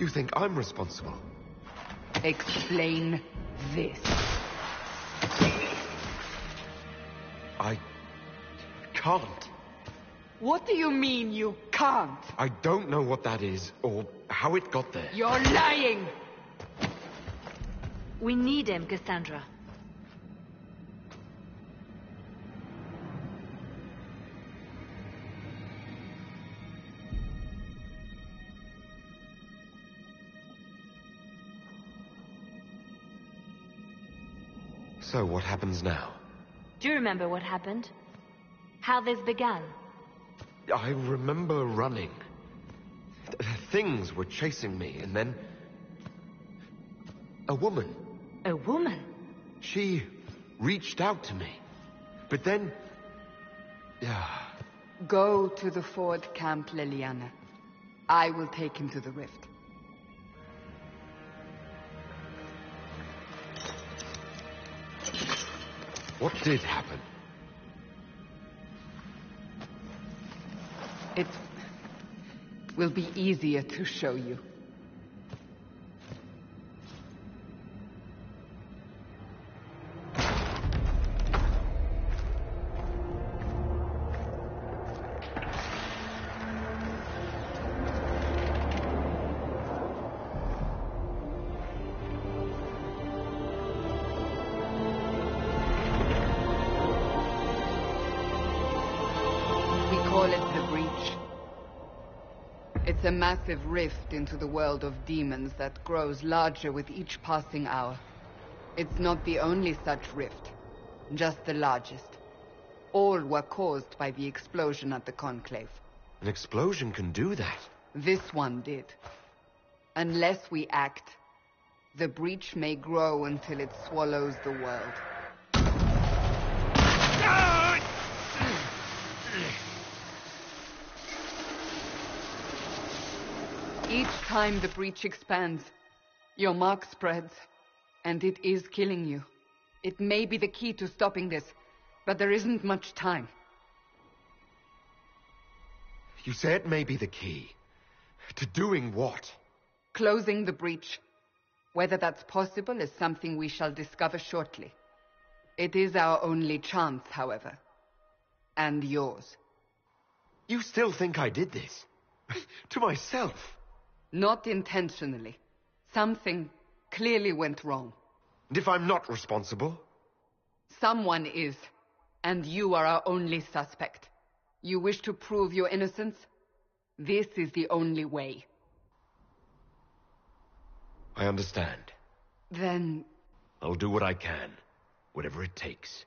You think I'm responsible? Explain this. I can't. What do you mean you can't? I don't know what that is, or how it got there. You're lying! We need him, Cassandra. So what happens now? Do you remember what happened? How this began? I remember running. Things were chasing me, and then... a woman. A woman? She reached out to me. But then... yeah... Go to the Ford camp, Liliana. I will take him to the rift. What did happen? It will be easier to show you. It's a massive rift into the world of demons that grows larger with each passing hour. It's not the only such rift, just the largest. All were caused by the explosion at the Conclave. An explosion can do that? This one did. Unless we act, the breach may grow until it swallows the world. Each time the breach expands, your mark spreads, and it is killing you. It may be the key to stopping this, but there isn't much time. You say it may be the key. To doing what? Closing the breach. Whether that's possible is something we shall discover shortly. It is our only chance, however. And yours. You still think I did this? To myself? Not intentionally. Something clearly went wrong. And if I'm not responsible? Someone is. And you are our only suspect. You wish to prove your innocence? This is the only way. I understand. Then... I'll do what I can. Whatever it takes.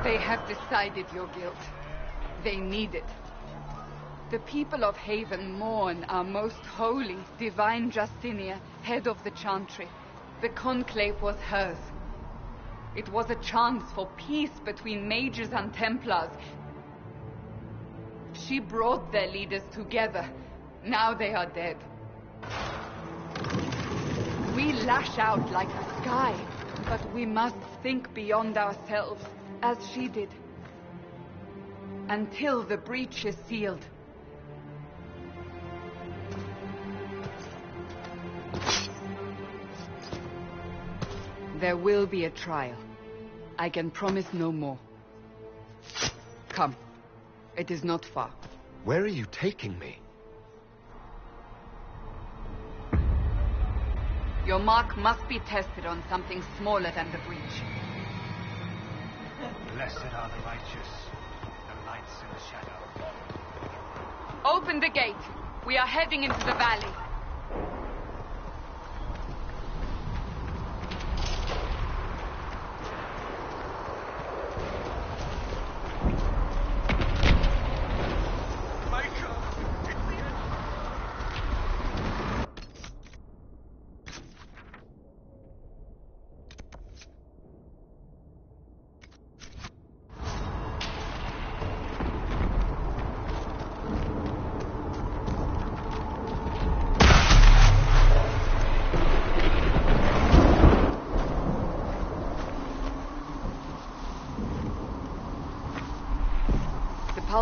They have decided your guilt. They need it. The people of Haven mourn our most holy, divine Justinia, head of the Chantry. The Conclave was hers. It was a chance for peace between mages and Templars. She brought their leaders together. Now they are dead. We lash out like the sky, but we must think beyond ourselves, as she did. Until the breach is sealed. There will be a trial. I can promise no more. Come. It is not far. Where are you taking me? Your mark must be tested on something smaller than the breach. Blessed are the righteous, the lights in the shadow. Open the gate. We are heading into the valley.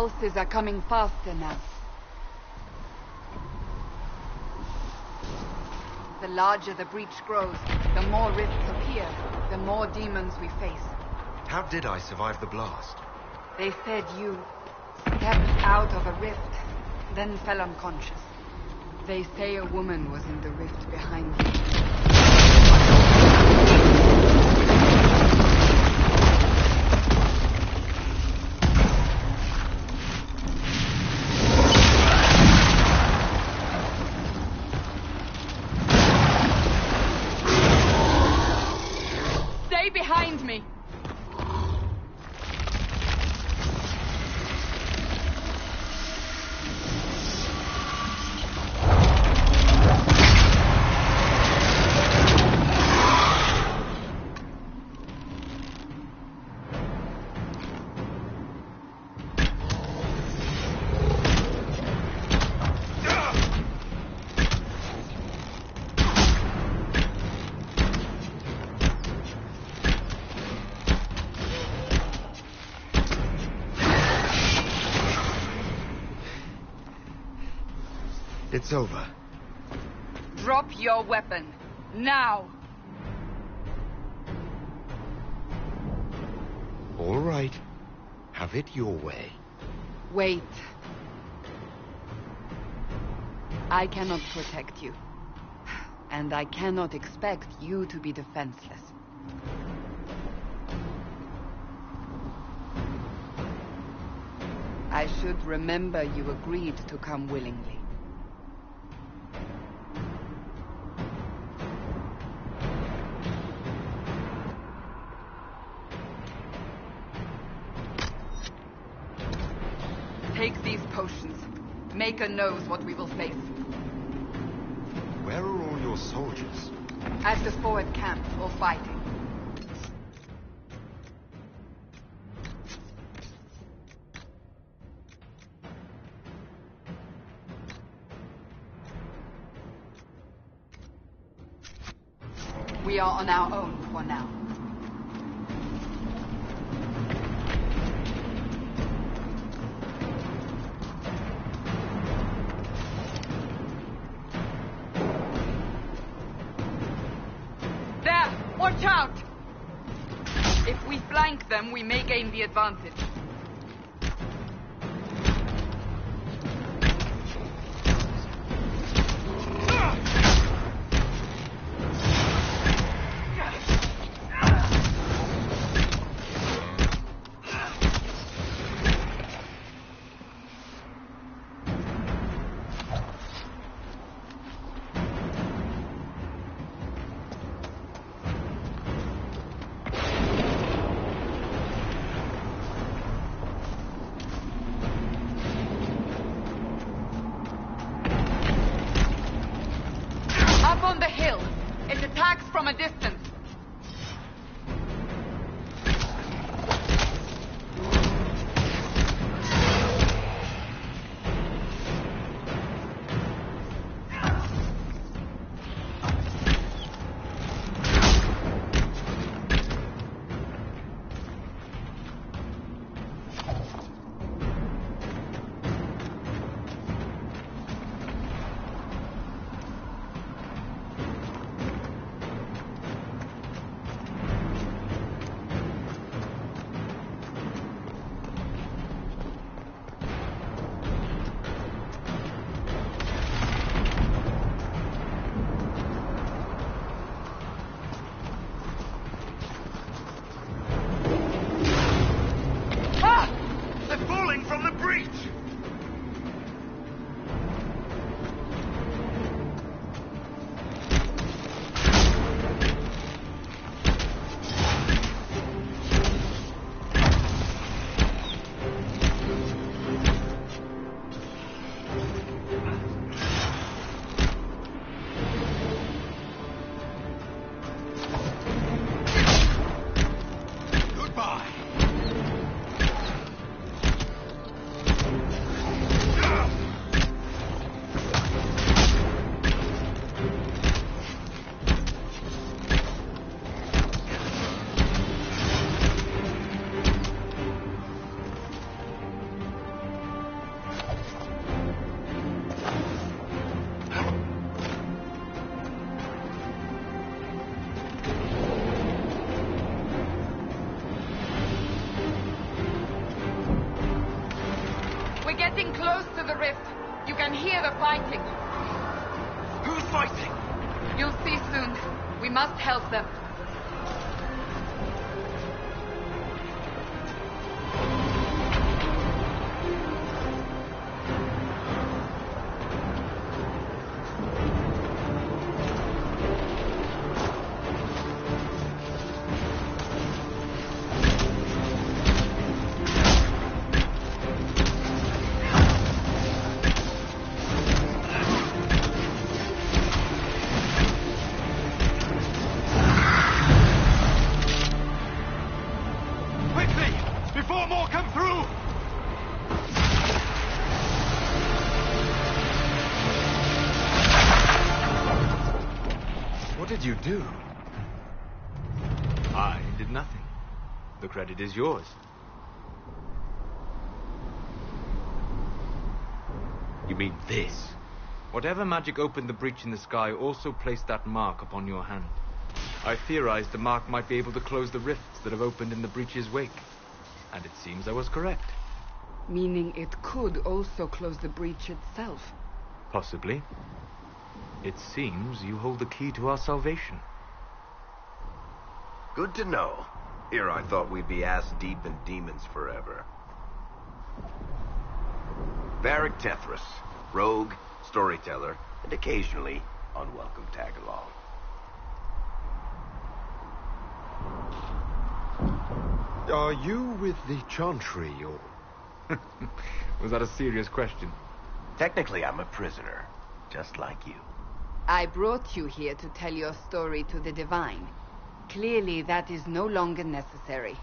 pulses are coming faster now. The larger the breach grows, the more rifts appear, the more demons we face. How did I survive the blast? They said you stepped out of a rift, then fell unconscious. They say a woman was in the rift behind you. Stay behind me! It's over. Drop your weapon. Now! All right. Have it your way. Wait. I cannot protect you. And I cannot expect you to be defenseless. I should remember you agreed to come willingly. Take these potions. Maker knows what we will face. Where are all your soldiers? At the forward camp, or fighting. We are on our own for now. There! Watch out! If we flank them, we may gain the advantage. Up on the hill. It attacks from a distance. fighting. Who's fighting? You'll see soon. We must help them. Before more come through! What did you do? I did nothing. The credit is yours. You mean this? Whatever magic opened the breach in the sky also placed that mark upon your hand. I theorized the mark might be able to close the rifts that have opened in the breach's wake. And it seems I was correct. Meaning it could also close the breach itself. Possibly. It seems you hold the key to our salvation. Good to know. Here I thought we'd be ass-deep in demons forever. Varric Tethras, rogue, storyteller, and occasionally unwelcome tag-along. Are you with the Chantry, or... Was that a serious question? Technically, I'm a prisoner, just like you. I brought you here to tell your story to the Divine. Clearly, that is no longer necessary.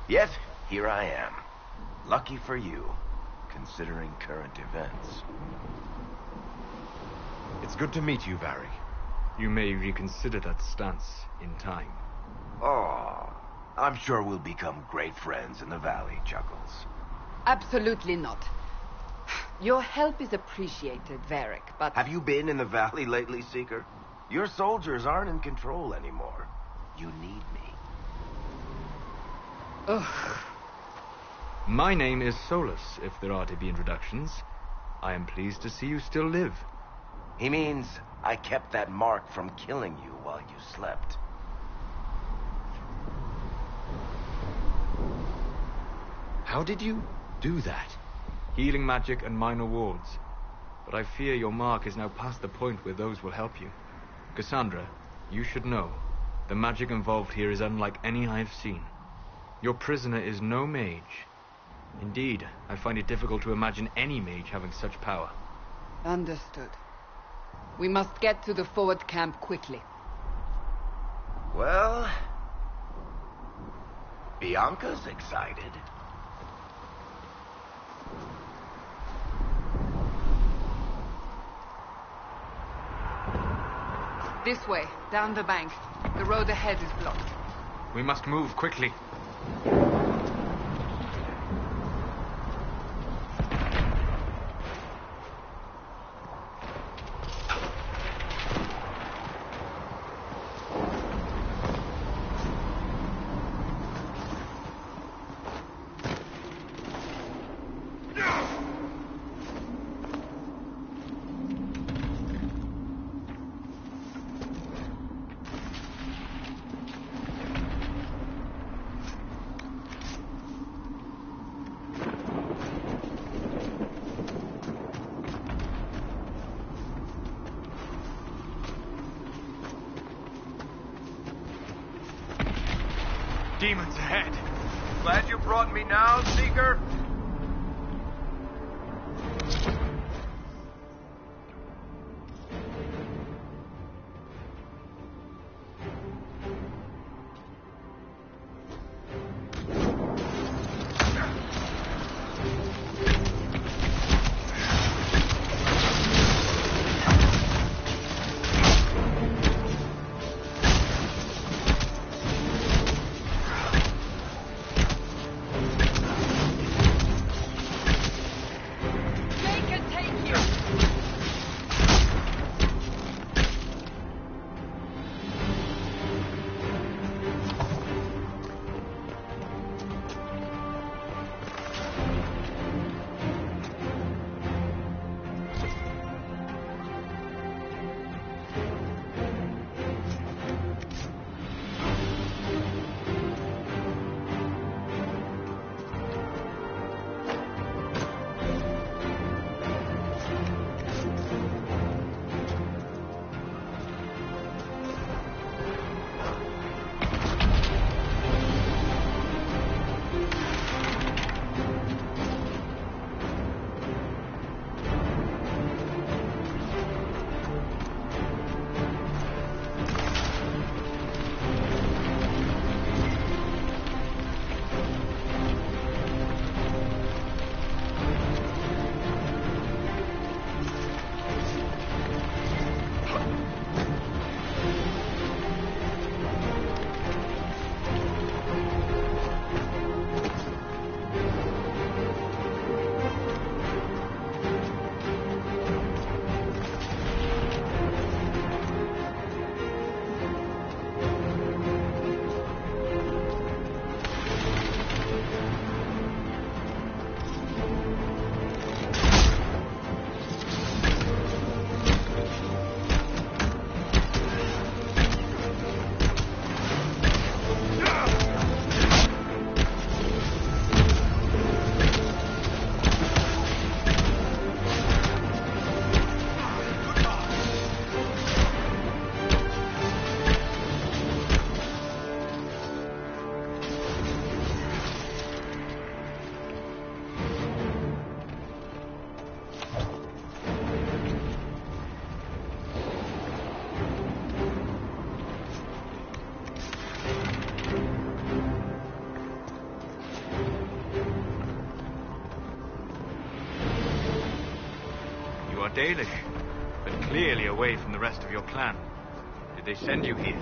Yet, here I am. Lucky for you, considering current events. It's good to meet you, Varric. You may reconsider that stance in time. Oh, I'm sure we'll become great friends in the valley, Chuckles. Absolutely not. Your help is appreciated, Varric, but... Have you been in the valley lately, Seeker? Your soldiers aren't in control anymore. You need me. Ugh. My name is Solus, if there are to be introductions. I am pleased to see you still live. He means I kept that mark from killing you while you slept. How did you do that? Healing magic and minor wards. But I fear your mark is now past the point where those will help you. Cassandra, you should know. The magic involved here is unlike any I have seen. Your prisoner is no mage. Indeed, I find it difficult to imagine any mage having such power. Understood. We must get to the forward camp quickly. Well... Bianca's excited. This way, down the bank. The road ahead is blocked. We must move quickly. Demons ahead. Glad you brought me now, Seeker? are Dalish, but clearly away from the rest of your clan. Did they send you here?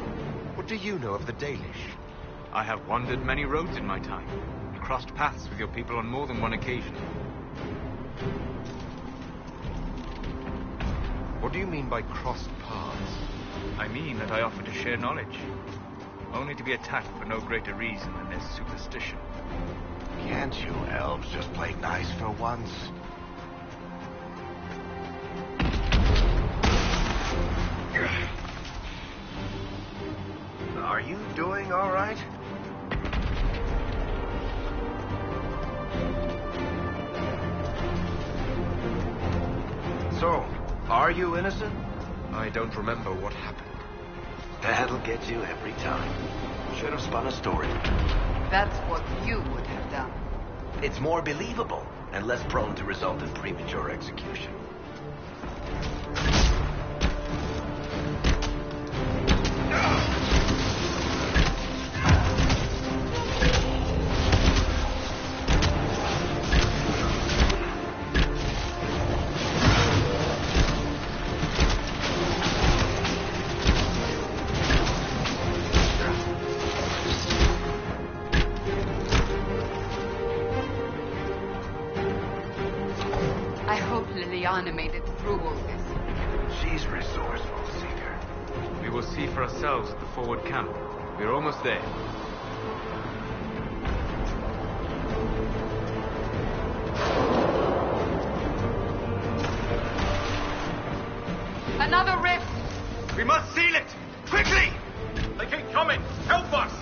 What do you know of the Dalish? I have wandered many roads in my time, and crossed paths with your people on more than one occasion. What do you mean by crossed paths? I mean that I offer to share knowledge, only to be attacked for no greater reason than their superstition. Can't you elves just play nice for once? Are you doing all right? So, are you innocent? I don't remember what happened. That'll get you every time. Should have spun a story. That's what you would have done. It's more believable and less prone to result in premature execution. Made it through all this. She's resourceful, Seeker. We will see for ourselves at the forward camp. We're almost there. Another rift! We must seal it! Quickly! They keep coming! Help us!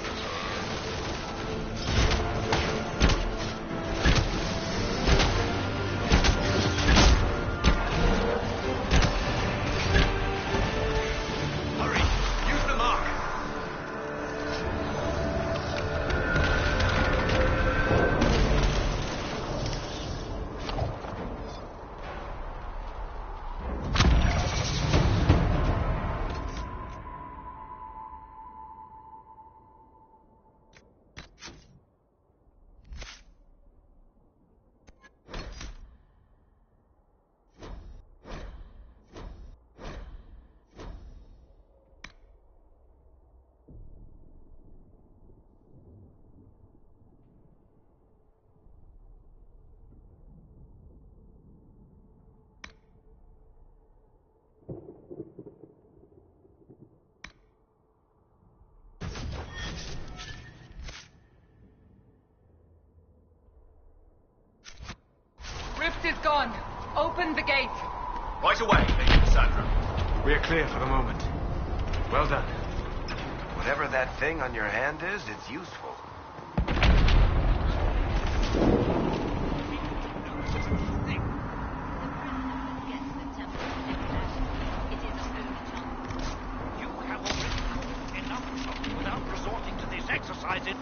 Rift is gone. Open the gate. Right away, Lady Cassandra. We are clear for the moment. Well done. Whatever that thing on your hand is, it's useful. You have already enough trouble without resorting to this exercise in...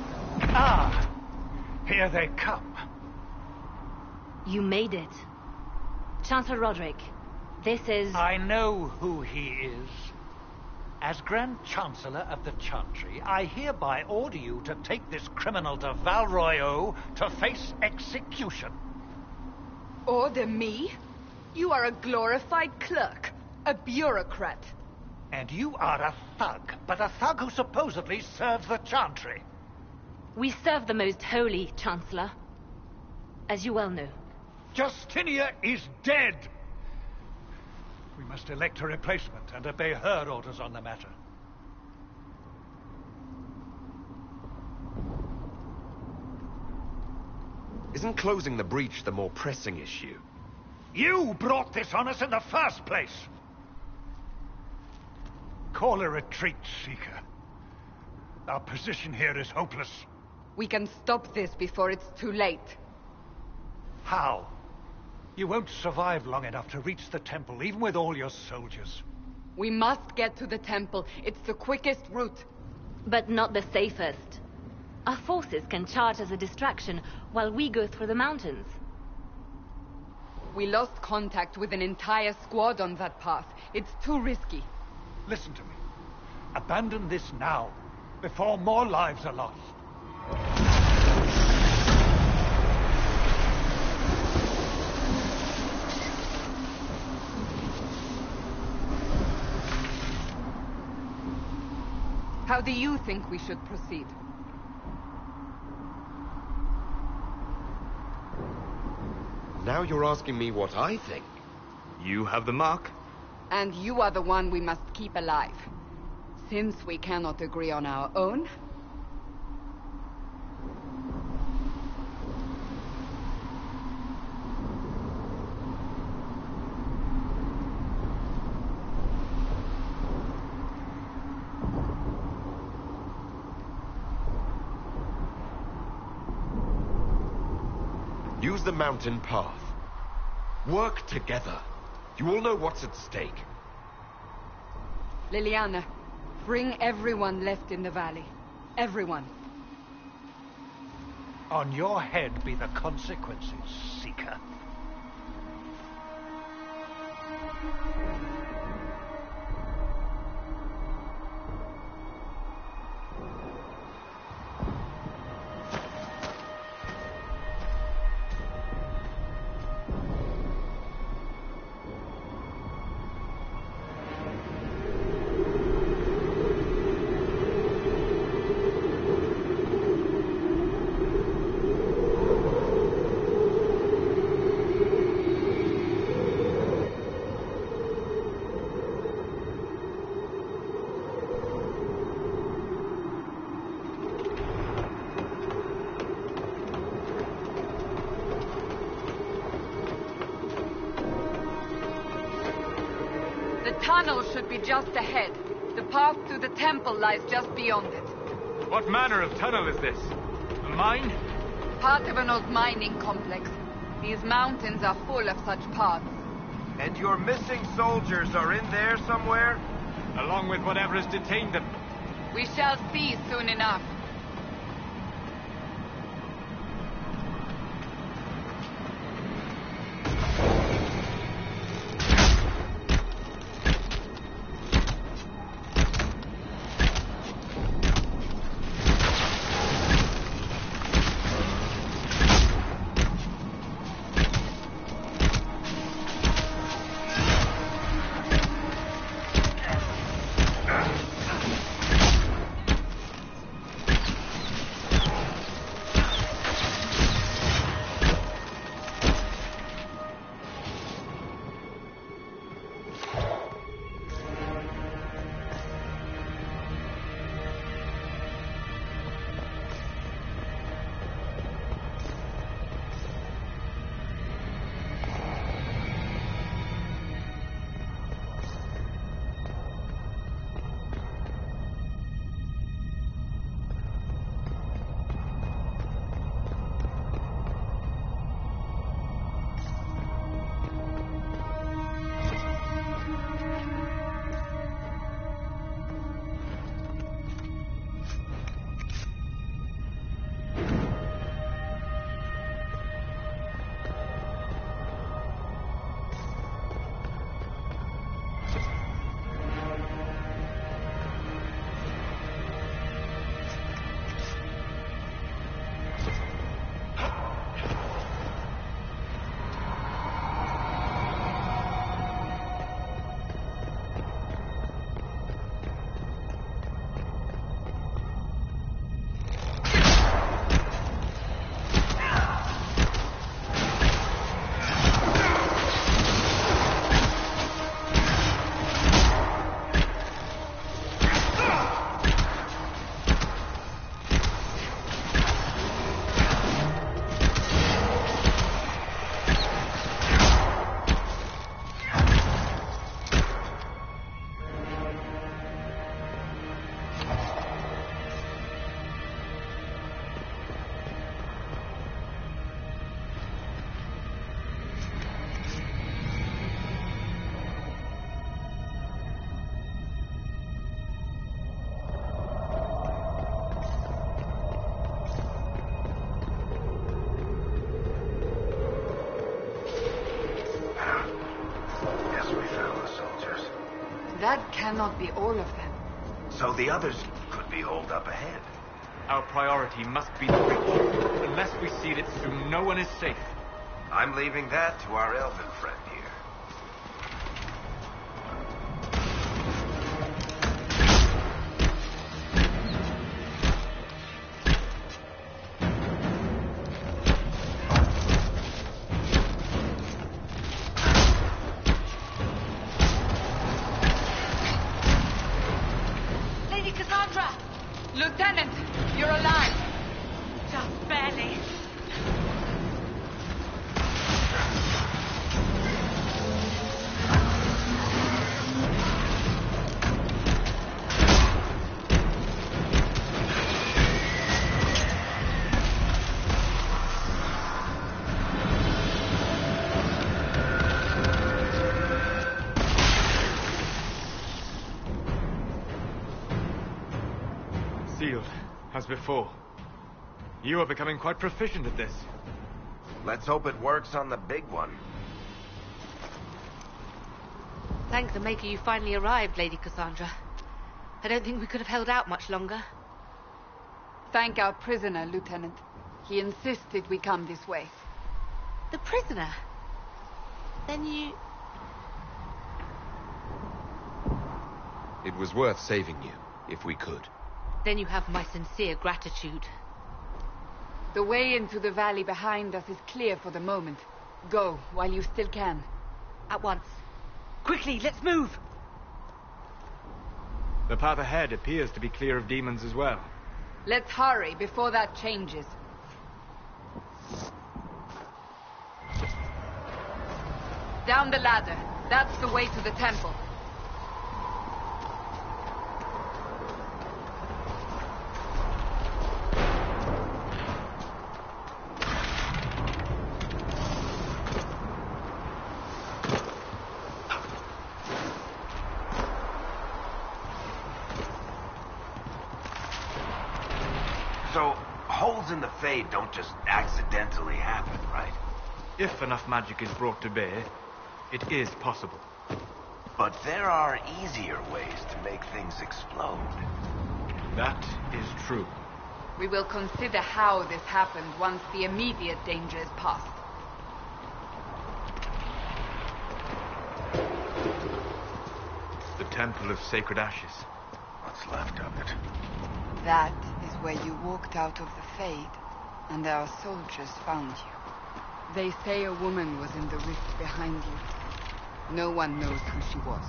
Ah! Here they come. You made it. Chancellor Roderick, this is... I know who he is. As Grand Chancellor of the Chantry, I hereby order you to take this criminal to Val Royeaux to face execution. Order me? You are a glorified clerk, a bureaucrat. And you are a thug, but a thug who supposedly serves the Chantry. We serve the most holy, Chancellor. As you well know. Justinia is dead! We must elect a replacement and obey her orders on the matter. Isn't closing the breach the more pressing issue? You brought this on us in the first place! Call a retreat, Seeker. Our position here is hopeless. We can stop this before it's too late. How? You won't survive long enough to reach the temple, even with all your soldiers. We must get to the temple. It's the quickest route. But not the safest. Our forces can charge as a distraction while we go through the mountains. We lost contact with an entire squad on that path. It's too risky. Listen to me. Abandon this now, before more lives are lost. How do you think we should proceed? Now you're asking me what I think. You have the mark. And you are the one we must keep alive. Since we cannot agree on our own... Use the mountain path. Work together. You all know what's at stake. Liliana, bring everyone left in the valley. Everyone. On your head be the consequences, Seeker. The tunnel should be just ahead. The path to the temple lies just beyond it. What manner of tunnel is this? A mine? Part of an old mining complex. These mountains are full of such paths. And your missing soldiers are in there somewhere? Along with whatever has detained them. We shall see soon enough. That cannot be all of them. So the others could be holed up ahead. Our priority must be the breach. Unless we seal it soon, no one is safe. I'm leaving that to our elven friend here. Cassandra! Lieutenant, you're alive. Just barely. Sealed, as before. You are becoming quite proficient at this. Let's hope it works on the big one. Thank the Maker you finally arrived, Lady Cassandra. I don't think we could have held out much longer. Thank our prisoner, Lieutenant. He insisted we come this way. The prisoner? Then you... It was worth saving you, if we could. Then you have my sincere gratitude. The way into the valley behind us is clear for the moment. Go, while you still can. At once. Quickly, let's move! The path ahead appears to be clear of demons as well. Let's hurry before that changes. Down the ladder. That's the way to the temple. So, holes in the Fade don't just accidentally happen, right? If enough magic is brought to bear, it is possible. But there are easier ways to make things explode. That is true. We will consider how this happened once the immediate danger is past. The Temple of Sacred Ashes. What's left of it? That is where you walked out of the Fade, and our soldiers found you. They say a woman was in the rift behind you. No one knows who she was.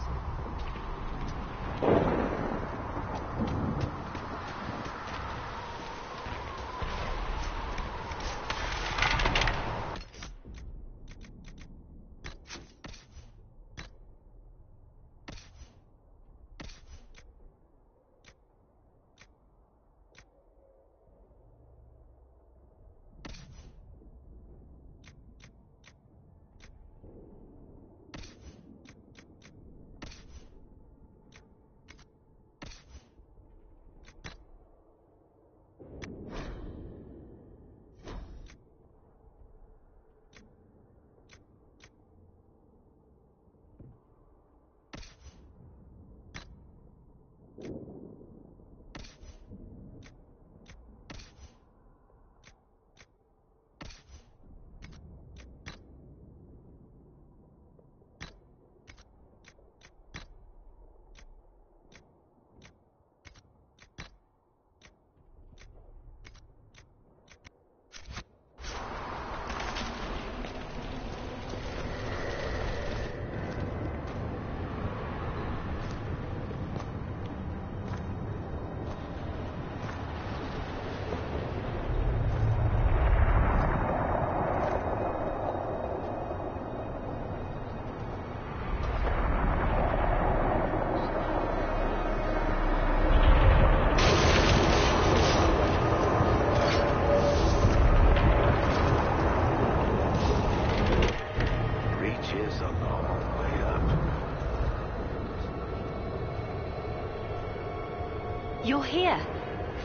You're here.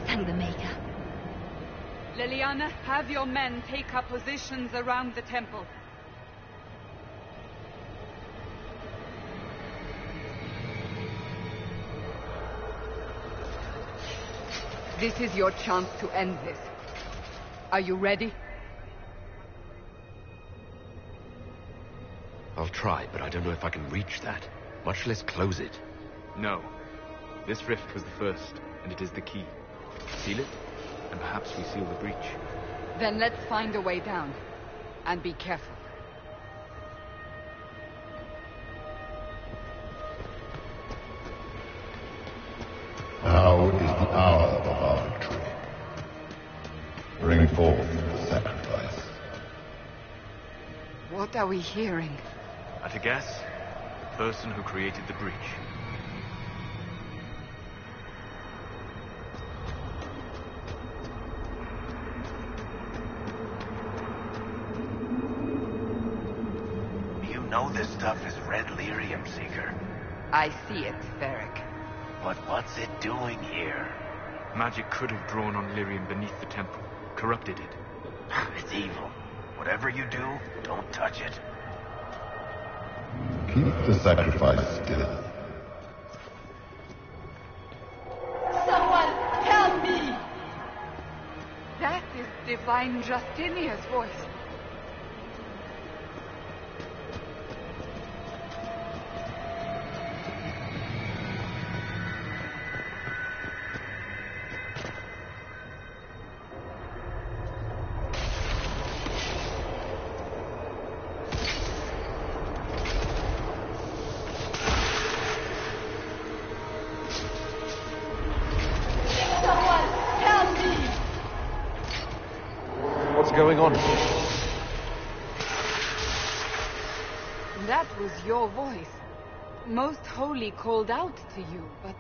Thank the Maker. Liliana, have your men take up positions around the temple. This is your chance to end this. Are you ready? I'll try, but I don't know if I can reach that, much less close it. No. This rift was the first, and it is the key. Seal it, and perhaps we seal the breach. Then let's find a way down. And be careful. How fourth sacrifice. What are we hearing? At a guess, the person who created the breach. You know this stuff is red lyrium, Seeker. I see it, Varric. But what's it doing here? Magic could have drawn on lyrium beneath the temple, corrupted it. It's evil. Whatever you do, don't touch it. Keep the sacrifice still. Someone help me! That is Divine Justinia's voice. What's going on? That was your voice. Most Holy called out to you, but...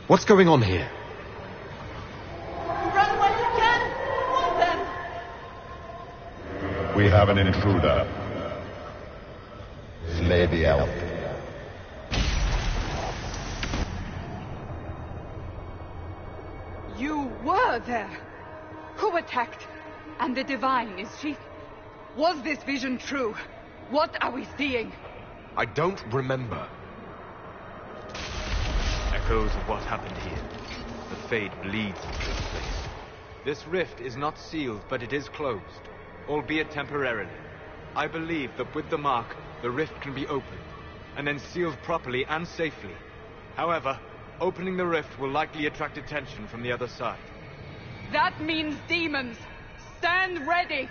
What's going on here? Run while you can! Warn them! We have an intruder. Slay the elf. You were there! Who attacked? And the Divine, is she... Was this vision true? What are we seeing? I don't remember. Echoes of what happened here. The fade bleeds into this place. This rift is not sealed, but it is closed, albeit temporarily. I believe that with the mark, the rift can be opened, and then sealed properly and safely. However, opening the rift will likely attract attention from the other side. That means demons! Stand ready!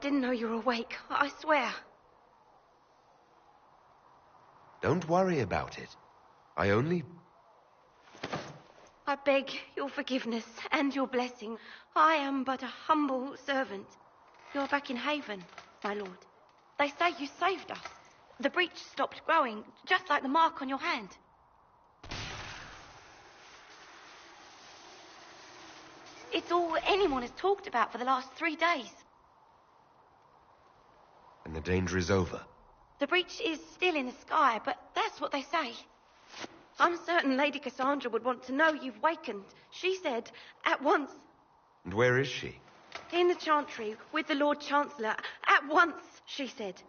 didn't know you were awake. I swear. Don't worry about it. I only... I beg your forgiveness and your blessing. I am but a humble servant. You're back in Haven, my lord. They say you saved us. The breach stopped growing, just like the mark on your hand. It's all anyone has talked about for the last 3 days. And the danger is over. The breach is still in the sky, but that's what they say. I'm certain Lady Cassandra would want to know you've wakened. She said, at once. And where is she? In the Chantry, with the Lord Chancellor. At once, she said.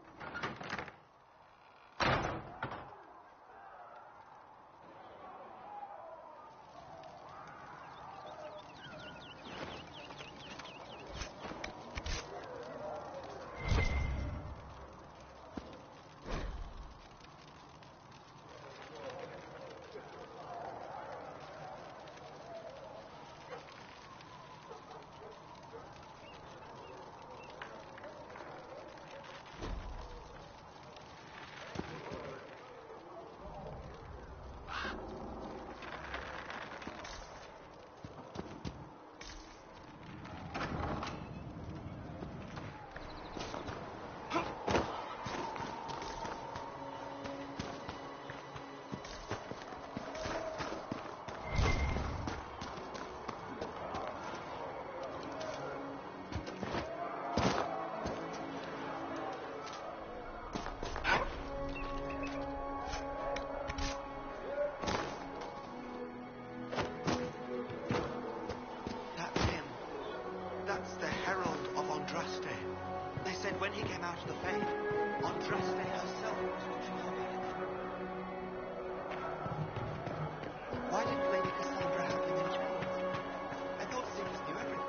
When he came out of the fade, Andraste herself was watching over him. Why didn't Lady Cassandra have him in chains? I thought Seekers knew everything.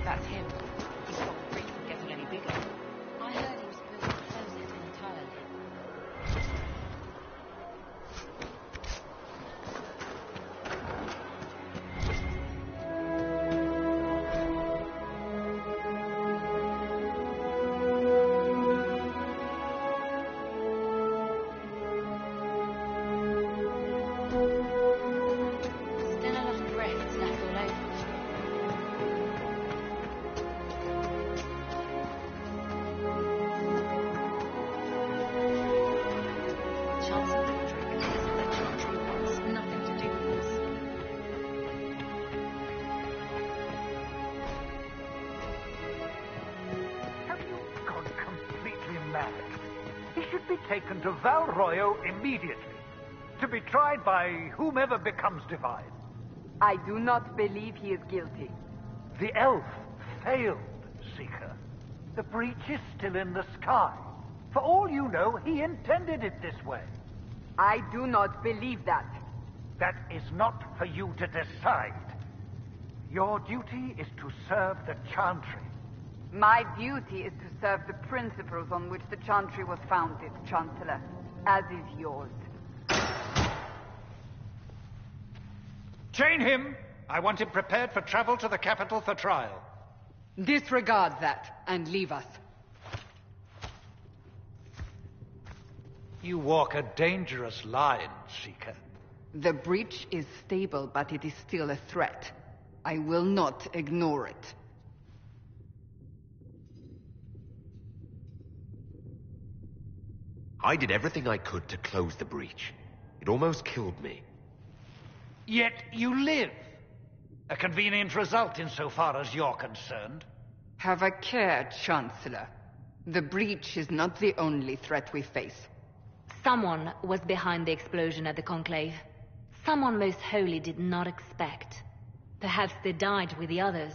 That's him. He stopped the breach from getting any bigger. I heard he was supposed to close it entirely. Taken to Val Royo immediately, to be tried by whomever becomes divine. I do not believe he is guilty. The elf failed, Seeker. The breach is still in the sky. For all you know, he intended it this way. I do not believe that. That is not for you to decide. Your duty is to serve the Chantry. My duty is to serve the principles on which the Chantry was founded, Chancellor, as is yours. Chain him! I want him prepared for travel to the capital for trial. Disregard that, and leave us. You walk a dangerous line, Seeker. The breach is stable, but it is still a threat. I will not ignore it. I did everything I could to close the breach. It almost killed me. Yet you live. A convenient result insofar as you're concerned. Have a care, Chancellor. The breach is not the only threat we face. Someone was behind the explosion at the Conclave. Someone Most Holy did not expect. Perhaps they died with the others,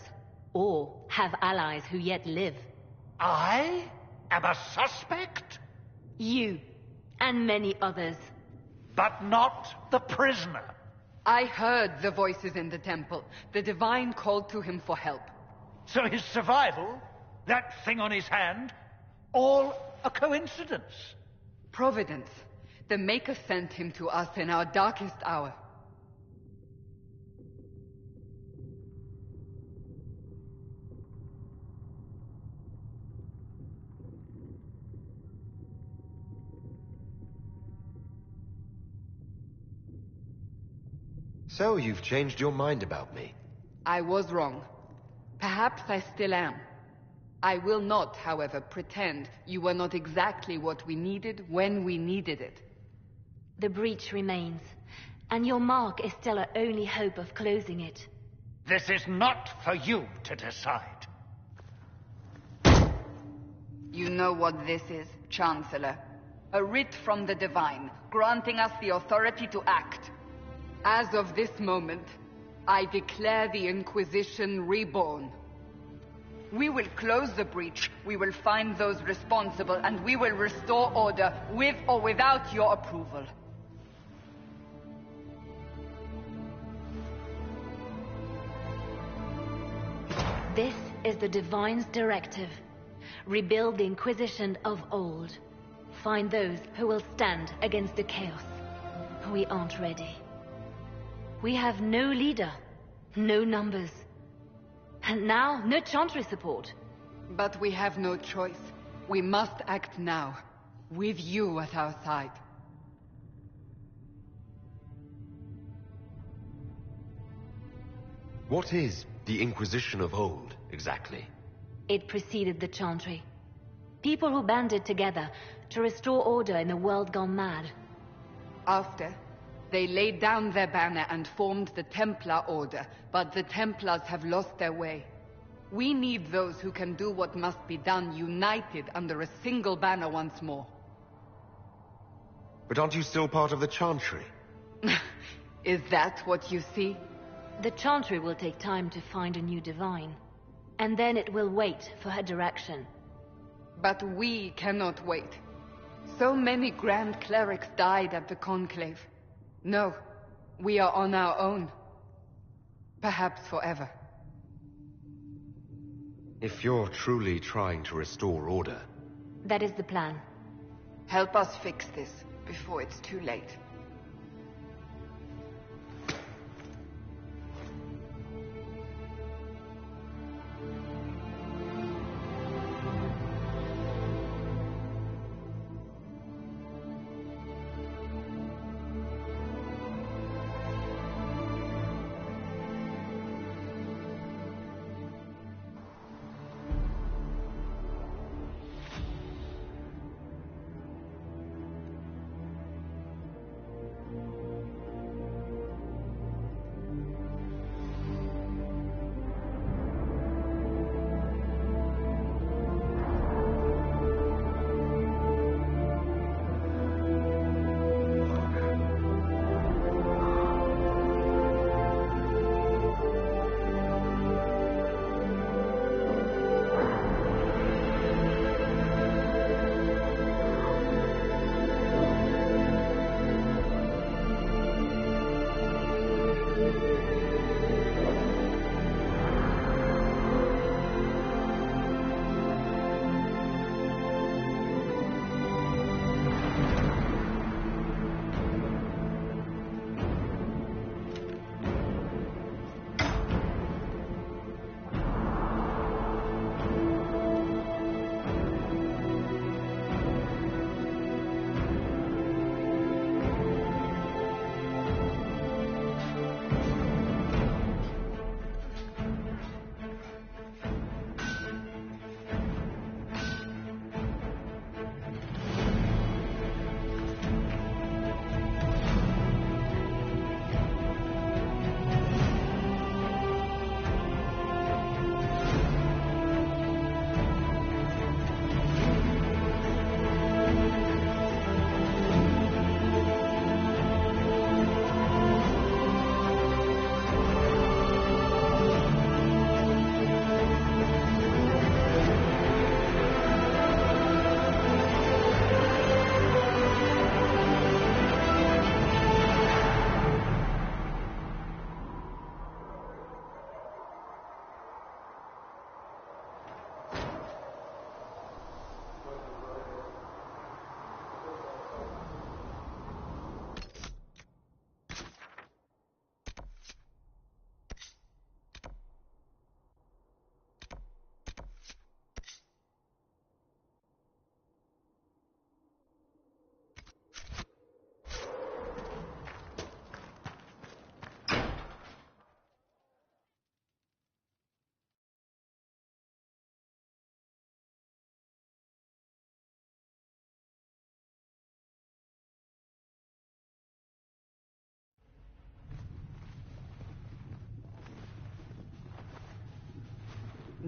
or have allies who yet live. I am a suspect? You, and many others. But not the prisoner. I heard the voices in the temple. The Divine called to him for help. So his survival, that thing on his hand, all a coincidence? Providence. The Maker sent him to us in our darkest hour. So you've changed your mind about me? I was wrong. Perhaps I still am. I will not, however, pretend you were not exactly what we needed when we needed it. The breach remains, and your mark is still our only hope of closing it. This is not for you to decide. You know what this is, Chancellor. A writ from the Divine, granting us the authority to act. As of this moment, I declare the Inquisition reborn. We will close the breach, we will find those responsible, and we will restore order with or without your approval. This is the Divine's directive. Rebuild the Inquisition of old. Find those who will stand against the chaos. We aren't ready. We have no leader, no numbers. And now, no Chantry support. But we have no choice. We must act now, with you at our side. What is the Inquisition of old, exactly? It preceded the Chantry. People who banded together to restore order in a world gone mad. After, they laid down their banner and formed the Templar Order, but the Templars have lost their way. We need those who can do what must be done, united under a single banner once more. But aren't you still part of the Chantry? Is that what you see? The Chantry will take time to find a new Divine. And then it will wait for her direction. But we cannot wait. So many Grand Clerics died at the Conclave. No, we are on our own. Perhaps forever. If you're truly trying to restore order... That is the plan. Help us fix this, before it's too late.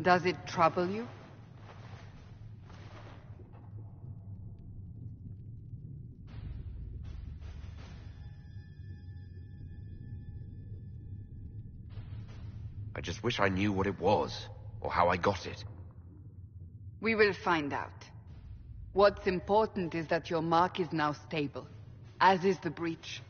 Does it trouble you? I just wish I knew what it was, or how I got it. We will find out. What's important is that your mark is now stable, as is the breach.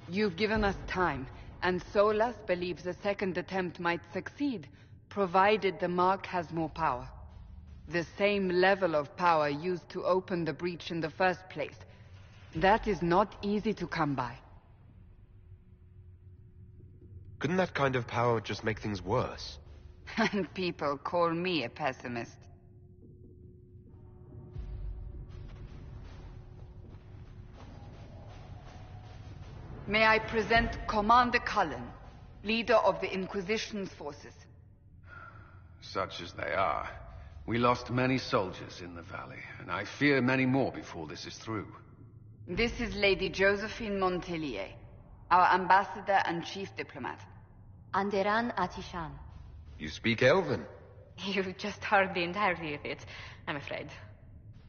You've given us time, and Solas believes a second attempt might succeed, provided the mark has more power. The same level of power used to open the breach in the first place. That is not easy to come by. Couldn't that kind of power just make things worse? And people call me a pessimist. May I present Commander Cullen, leader of the Inquisition's forces. Such as they are. We lost many soldiers in the valley, and I fear many more before this is through. This is Lady Josephine Montelier, our ambassador and chief diplomat. Anderan Atishan. You speak Elven. You just heard the entirety of it, I'm afraid.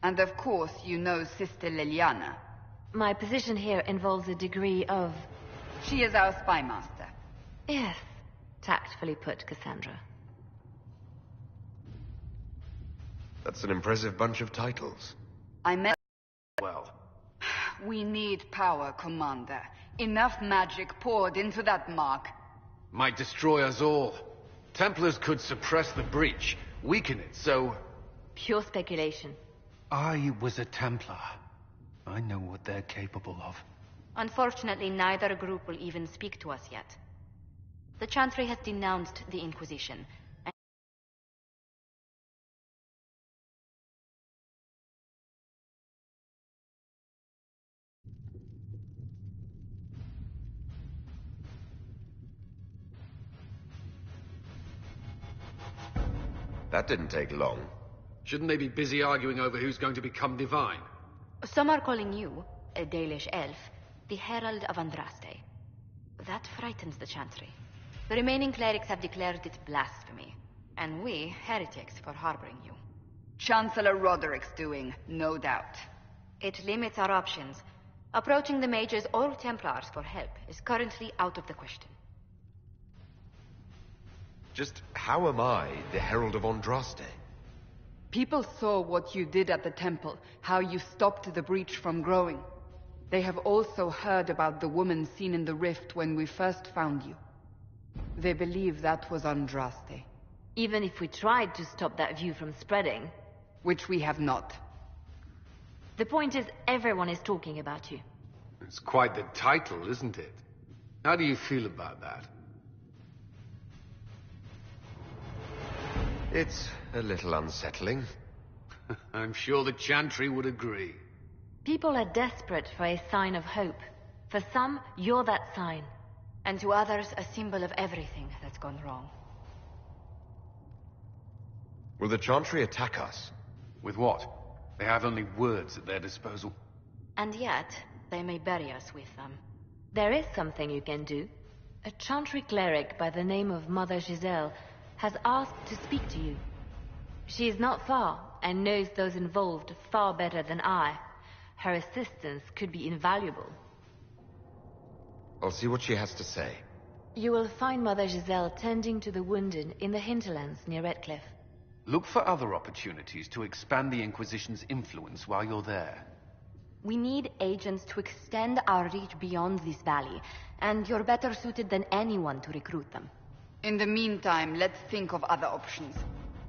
And of course, you know Sister Liliana. My position here involves a degree of... She is our spy master. Yes, tactfully put, Cassandra. That's an impressive bunch of titles. I meant... Well, We need power, Commander. Enough magic poured into that mark. might destroy us all. Templars could suppress the breach, weaken it, so... Pure speculation. I was a Templar. I know what they're capable of. Unfortunately, neither group will even speak to us yet. The Chantry has denounced the Inquisition. That didn't take long. Shouldn't they be busy arguing over who's going to become divine? Some are calling you, a Dalish elf, the Herald of Andraste. That frightens the Chantry. The remaining clerics have declared it blasphemy, and we, heretics, for harboring you. Chancellor Roderick's doing, no doubt. It limits our options. Approaching the mages or Templars for help is currently out of the question. Just how am I the Herald of Andraste? People saw what you did at the temple, how you stopped the breach from growing. They have also heard about the woman seen in the rift when we first found you. They believe that was Andraste. Even if we tried to stop that view from spreading... Which we have not. The point is, everyone is talking about you. It's quite the title, isn't it? How do you feel about that? It's a little unsettling. I'm sure the Chantry would agree. People are desperate for a sign of hope. For some, you're that sign. And to others, a symbol of everything that's gone wrong. Will the Chantry attack us? With what? They have only words at their disposal. And yet, they may bury us with them. There is something you can do. A Chantry cleric by the name of Mother Giselle has asked to speak to you. She is not far, and knows those involved far better than I. Her assistance could be invaluable. I'll see what she has to say. You will find Mother Giselle tending to the wounded in the hinterlands near Redcliffe. Look for other opportunities to expand the Inquisition's influence while you're there. We need agents to extend our reach beyond this valley, and you're better suited than anyone to recruit them. In the meantime, let's think of other options.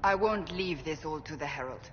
I won't leave this all to the Herald.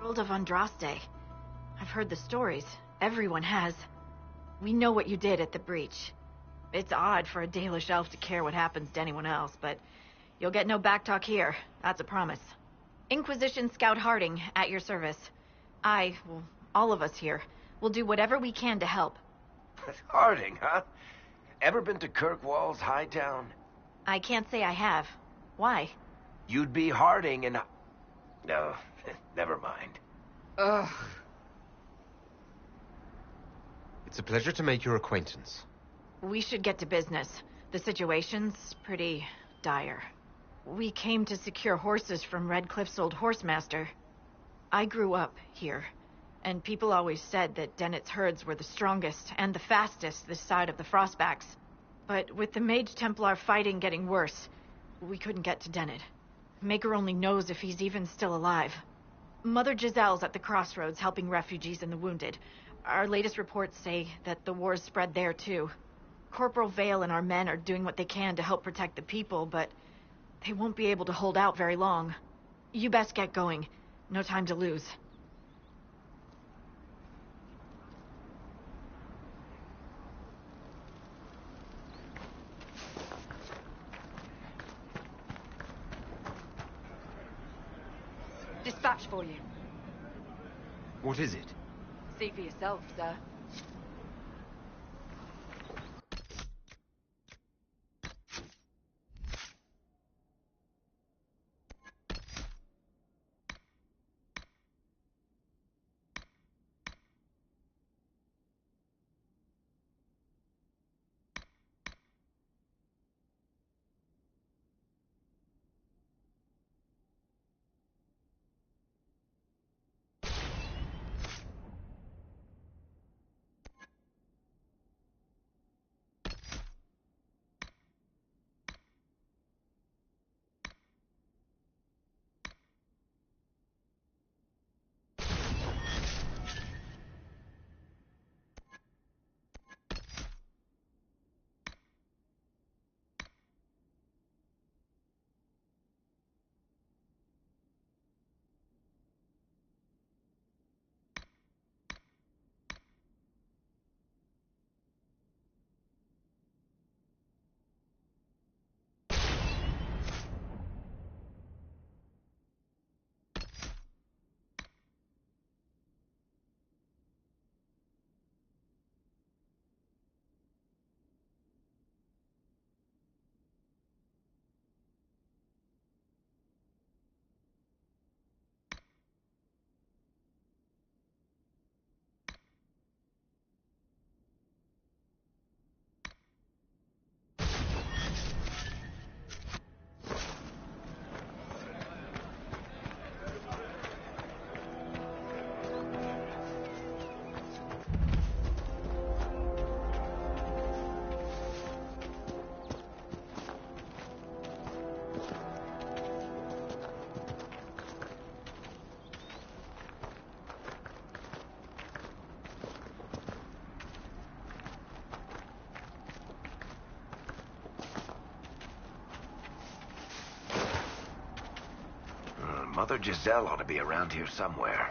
Herald of Andraste. I've heard the stories. Everyone has. We know what you did at the breach. It's odd for a Dalish elf to care what happens to anyone else, but you'll get no backtalk here. That's a promise. Inquisition Scout Harding, at your service. All of us here, will do whatever we can to help. Harding, huh? Ever been to Kirkwall's Hightown? I can't say I have. Why? You'd be Harding and... No, never mind. Ugh. It's a pleasure to make your acquaintance. We should get to business. The situation's pretty dire. We came to secure horses from Redcliffe's old horsemaster. I grew up here, and people always said that Dennett's herds were the strongest and the fastest this side of the Frostbacks. But with the Mage Templar fighting getting worse, we couldn't get to Dennett. Maker only knows if he's even still alive. Mother Giselle's at the crossroads helping refugees and the wounded. Our latest reports say that the war's spread there too. Corporal Vale and our men are doing what they can to help protect the people, but they won't be able to hold out very long. You best get going. No time to lose. Dispatch for you. What is it? See for yourself, sir. Mother Giselle ought to be around here somewhere.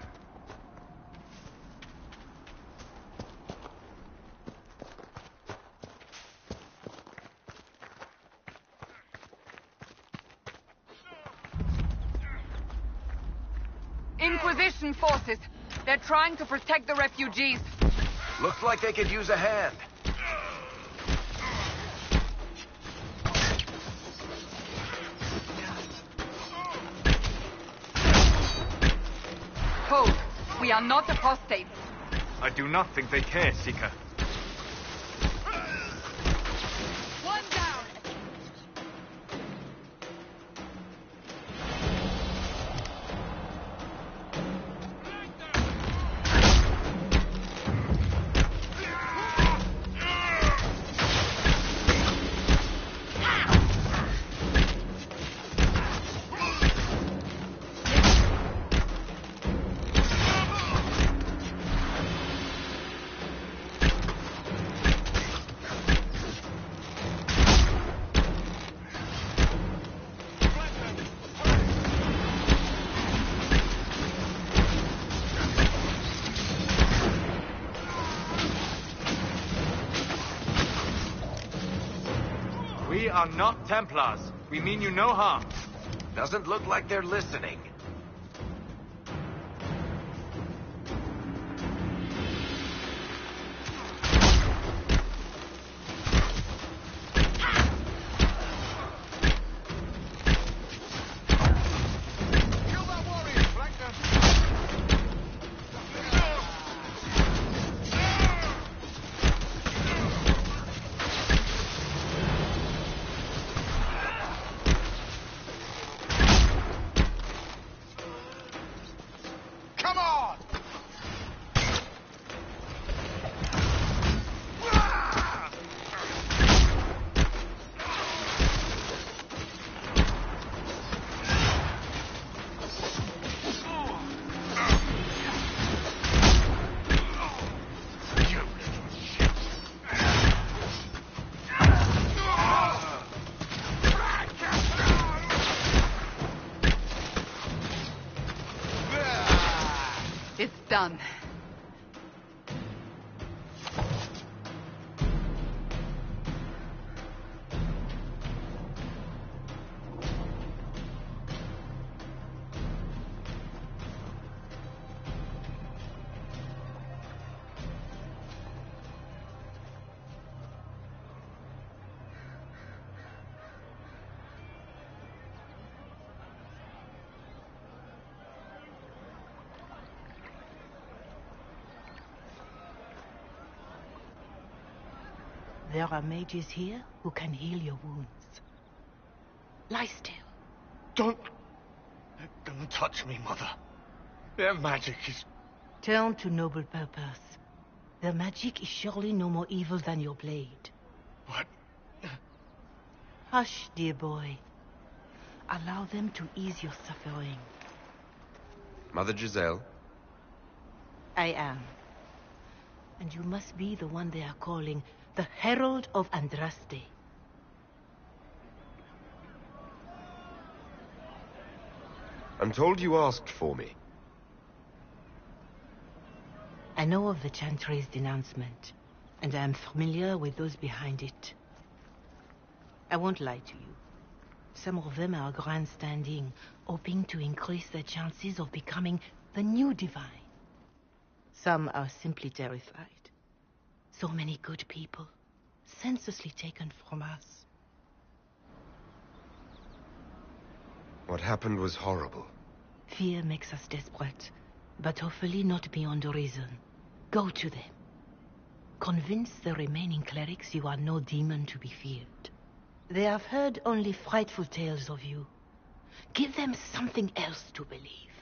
Inquisition forces. They're trying to protect the refugees. Looks like they could use a hand. Hold. We are not apostates. I do not think they care, Seeker. One down. We are not Templars. We mean you no harm. Doesn't look like they're listening. It's done. There are mages here who can heal your wounds. Lie still. Don't touch me, Mother. Their magic is... Turn to noble purpose. Their magic is surely no more evil than your blade. What? Hush, dear boy. Allow them to ease your suffering. Mother Giselle? I am. And you must be the one they are calling the Herald of Andraste. I'm told you asked for me. I know of the Chantry's denouncement, and I am familiar with those behind it. I won't lie to you. Some of them are grandstanding, hoping to increase their chances of becoming the new divine. Some are simply terrified. So many good people, senselessly taken from us. What happened was horrible. Fear makes us desperate, but hopefully not beyond reason. Go to them. Convince the remaining clerics you are no demon to be feared. They have heard only frightful tales of you. Give them something else to believe.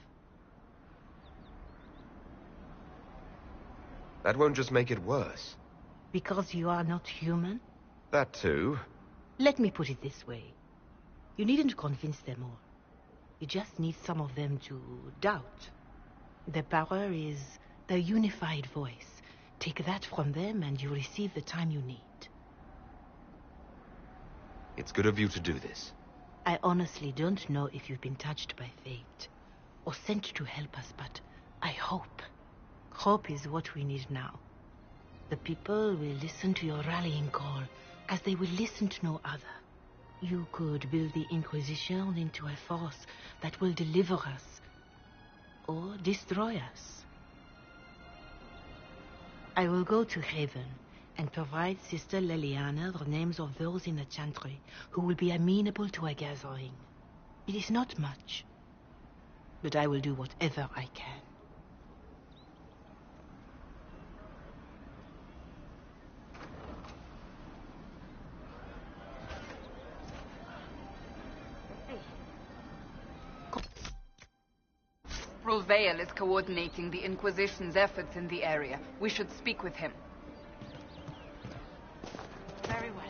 That won't just make it worse. Because you are not human? That too. Let me put it this way. You needn't convince them all. You just need some of them to doubt. Their power is their unified voice. Take that from them and you receive the time you need. It's good of you to do this. I honestly don't know if you've been touched by fate or sent to help us, but I hope. Hope is what we need now. The people will listen to your rallying call as they will listen to no other. You could build the Inquisition into a force that will deliver us or destroy us. I will go to Haven and provide Sister Leliana the names of those in the Chantry who will be amenable to a gathering. It is not much, but I will do whatever I can. Vale is coordinating the Inquisition's efforts in the area. We should speak with him. Very well.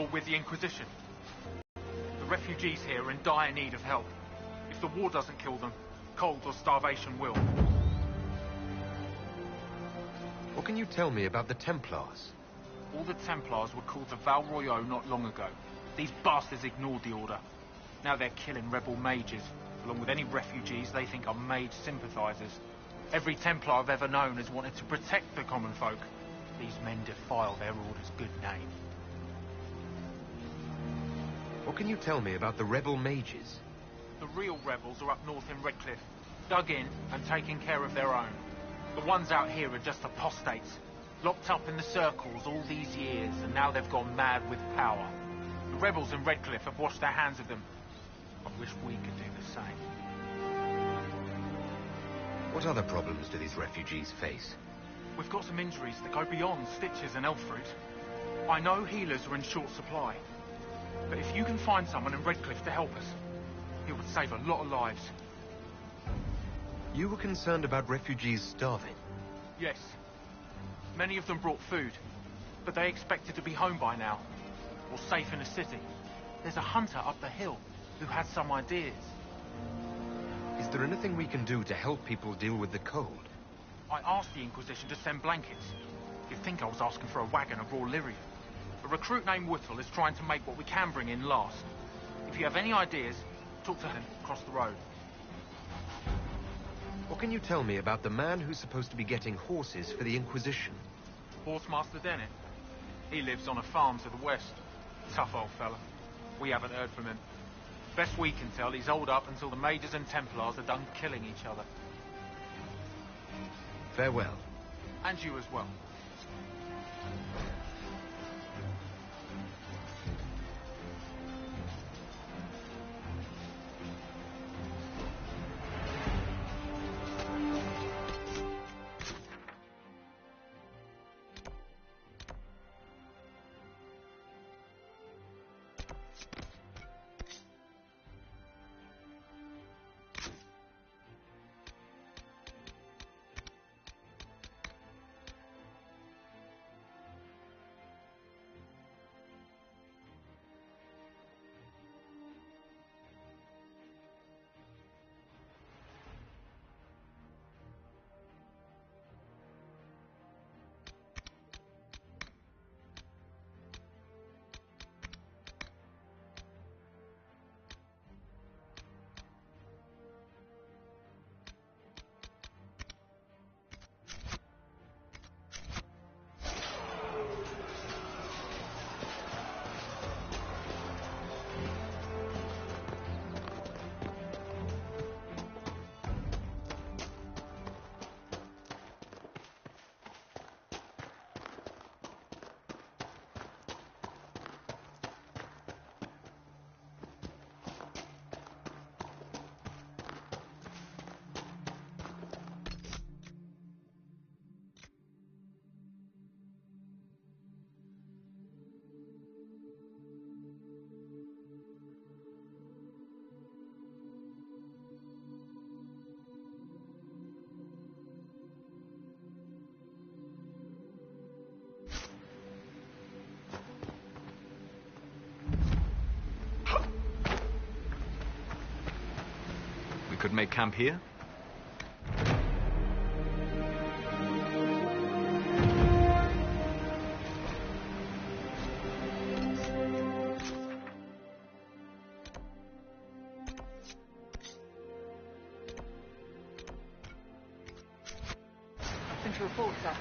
war with the Inquisition. The refugees here are in dire need of help. If the war doesn't kill them, cold or starvation will. What can you tell me about the Templars? All the Templars were called to Val Royeaux not long ago. These bastards ignored the order. Now they're killing rebel mages, along with any refugees they think are mage sympathizers. Every Templar I've ever known has wanted to protect the common folk. These men defile their order's good name. What can you tell me about the rebel mages? The real rebels are up north in Redcliffe, dug in and taking care of their own. The ones out here are just apostates, locked up in the circles all these years, and now they've gone mad with power. The rebels in Redcliffe have washed their hands of them. I wish we could do the same. What other problems do these refugees face? We've got some injuries that go beyond stitches and elf fruit. I know healers are in short supply, but if you can find someone in Redcliffe to help us, it would save a lot of lives. You were concerned about refugees starving? Yes. Many of them brought food, but they expected to be home by now, or safe in a city. There's a hunter up the hill who has some ideas. Is there anything we can do to help people deal with the cold? I asked the Inquisition to send blankets. You'd think I was asking for a wagon of raw lyrium. A recruit named Whittle is trying to make what we can bring in last. If you have any ideas, talk to him across the road. What can you tell me about the man who's supposed to be getting horses for the Inquisition? Horsemaster Dennett. He lives on a farm to the west. Tough old fella. We haven't heard from him. Best we can tell, he's holed up until the Mages and Templars are done killing each other. Farewell. And you as well. We could make camp here? Nothing to report, sir.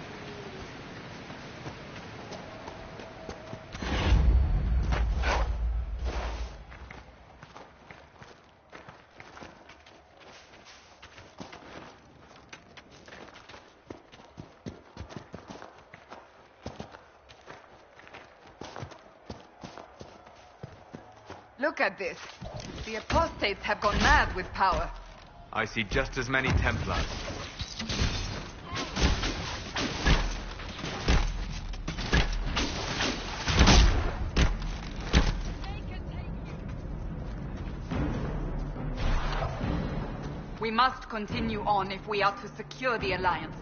Look at this. The apostates have gone mad with power. I see just as many Templars. We must continue on if we are to secure the Alliance.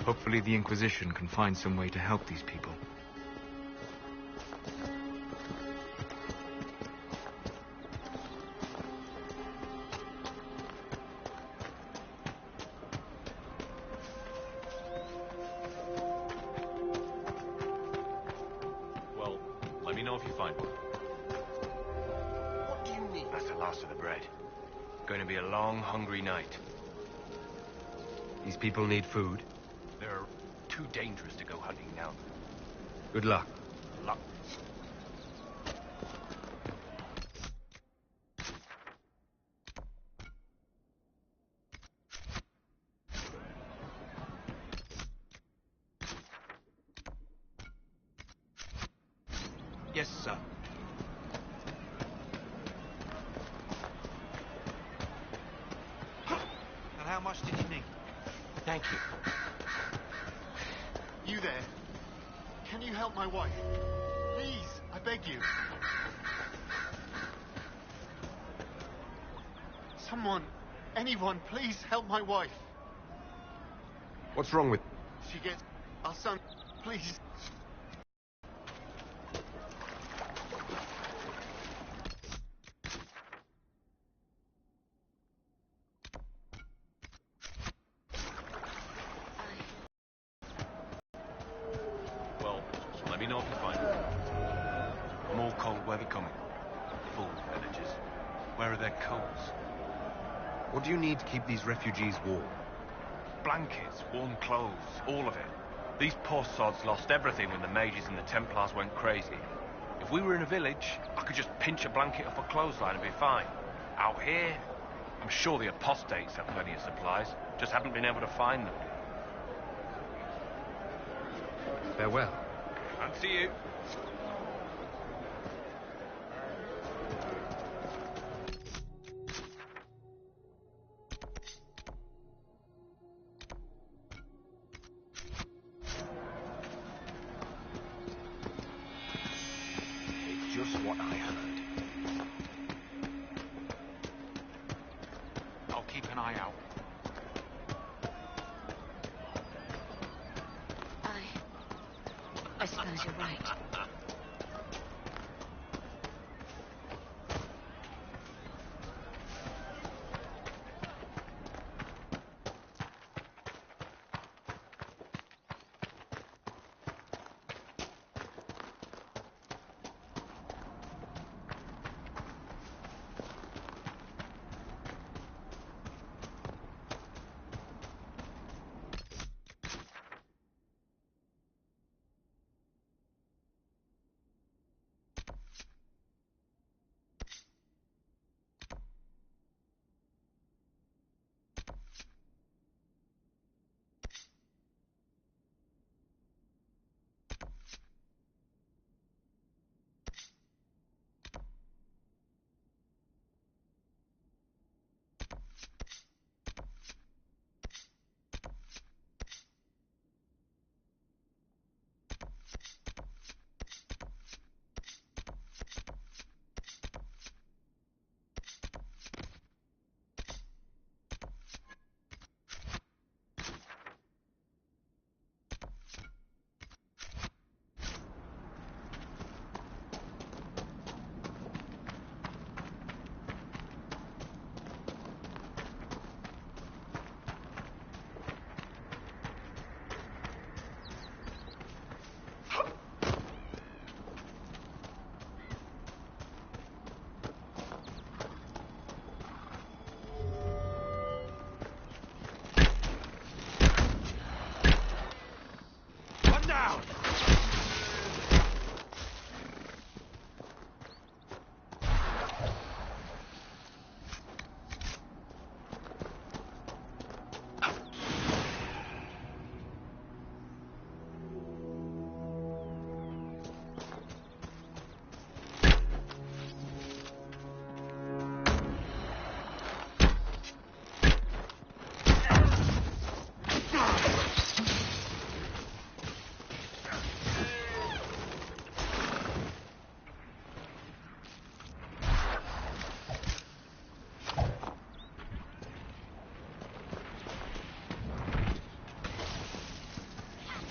Hopefully the Inquisition can find some way to help these people. Well, let me know if you find one. What do you mean? That's the last of the bread. Going to be a long, hungry night. These people need food. They're too dangerous to go hunting now. Good luck. Luck. Yes, sir. And how much did you need? Thank you. You there? Can you help my wife? Please, I beg you. Someone, anyone, please help my wife. What's wrong with... She gets our son, please. Well, let me know if you find them. More cold weather coming. Full villages. Where are their coats? What do you need to keep these refugees warm? Blankets, warm clothes, all of it. These poor sods lost everything when the mages and the Templars went crazy. If we were in a village, I could just pinch a blanket off a clothesline and be fine. Out here, I'm sure the apostates have plenty of supplies, just haven't been able to find them. Farewell. And see you. It's just what I heard. I'll keep an eye out. I suppose you're right.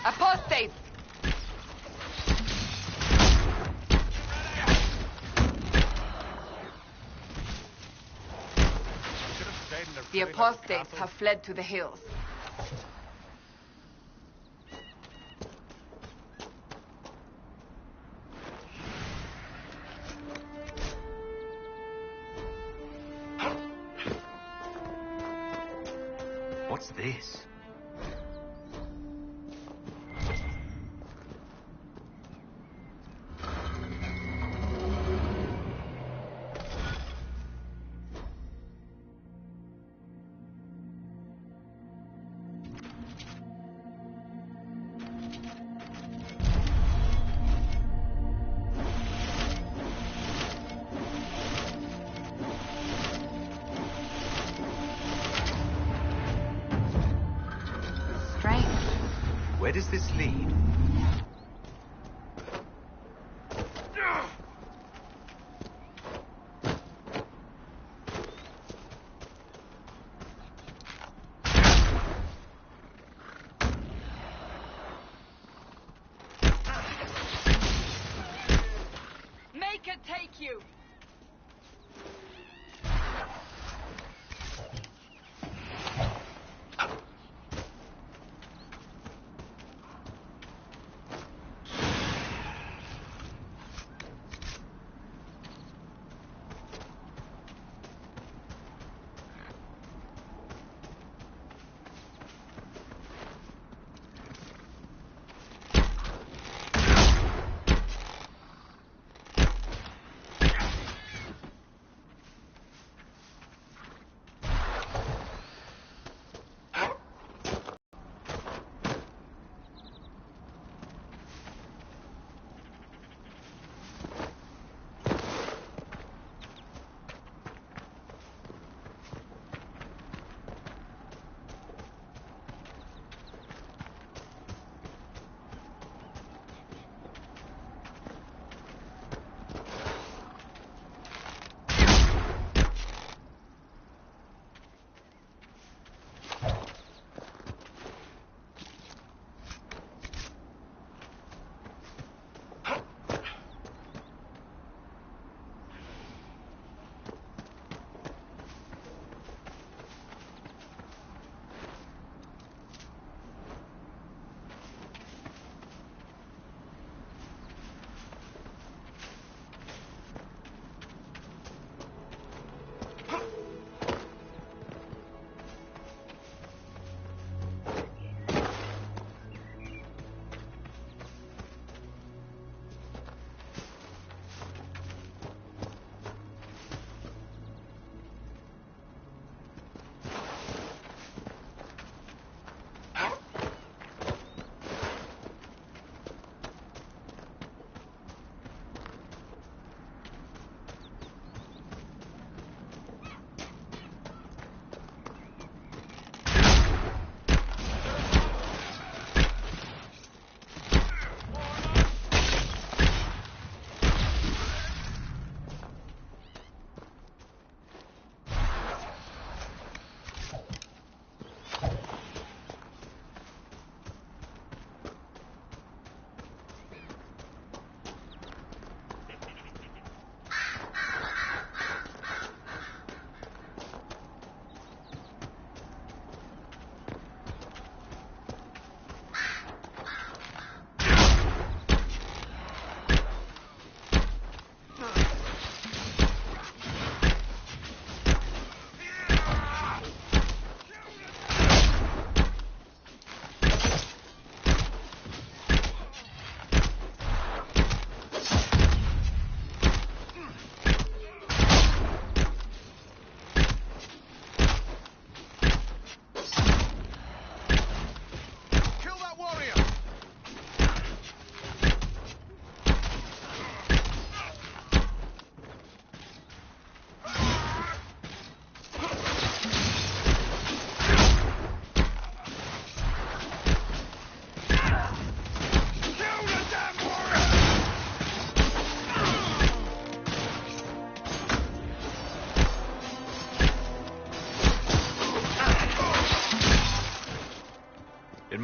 Apostates! The apostates have fled to the hills. What's this? Where does this lead? Make it take you!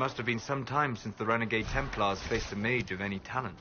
must have been some time since the renegade Templars faced a mage of any talent.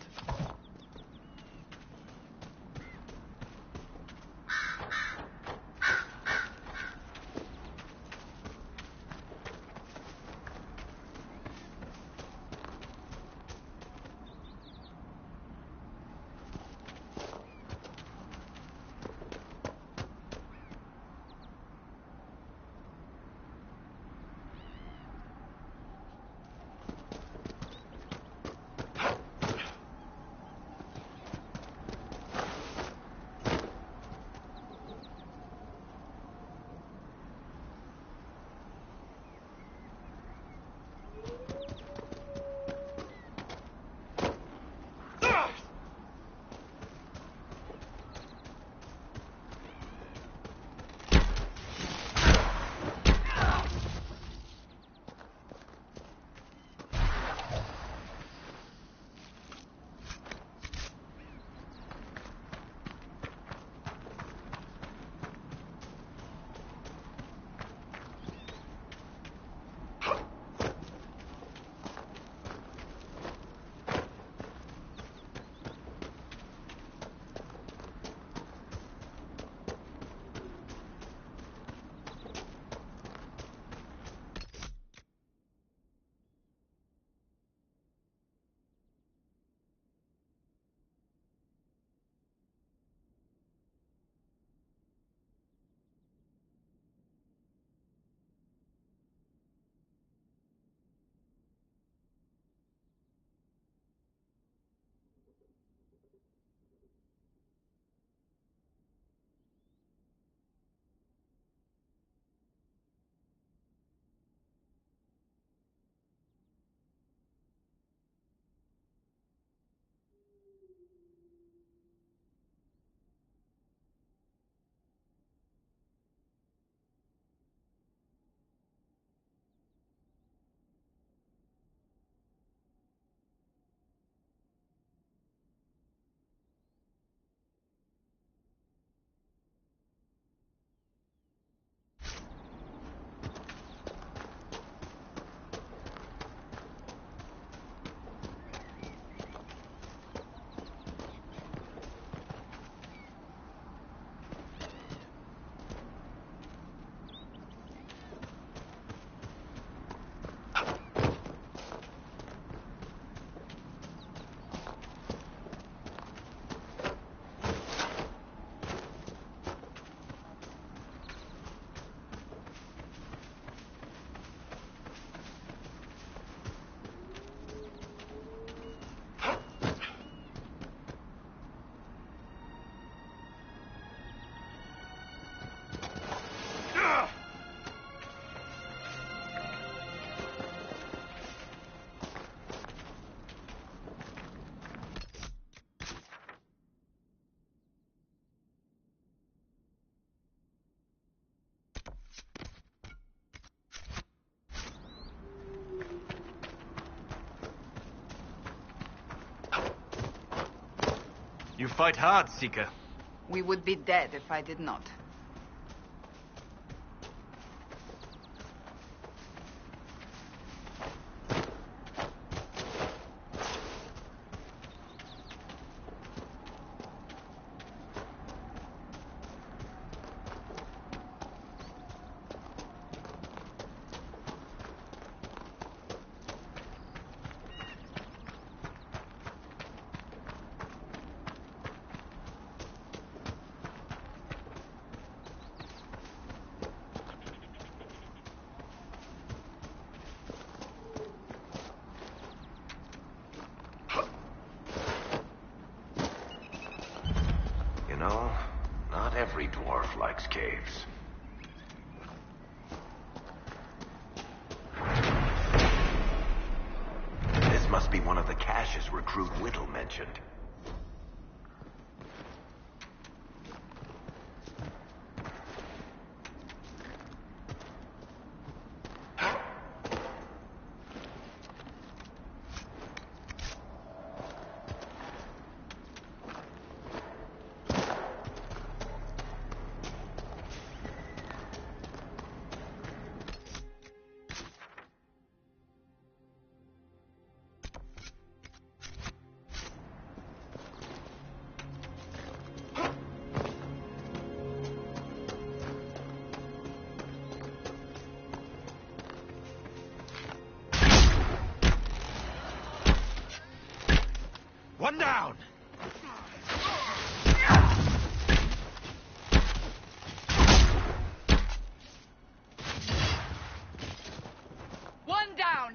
You fight hard, Seeker. We would be dead if I did not. You know, not every dwarf likes caves. This must be one of the caches recruit Whittle mentioned. One down! One down!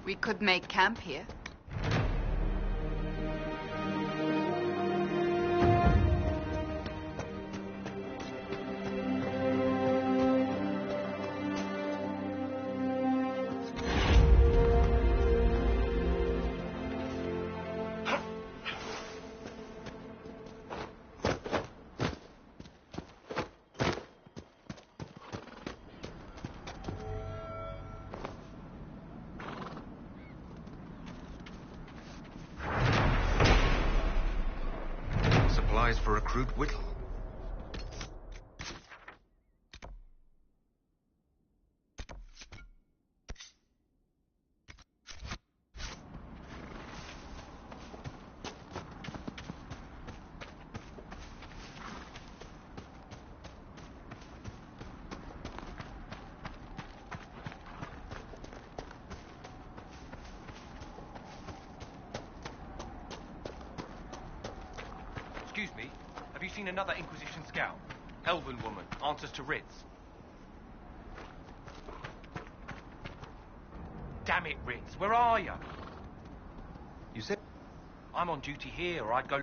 We could make camp here. Supplies for recruit Whittle. seen another Inquisition scout. Elven woman, answers to Ritz. Damn it, Ritz, where are you? You said... I'm on duty here, or I'd go...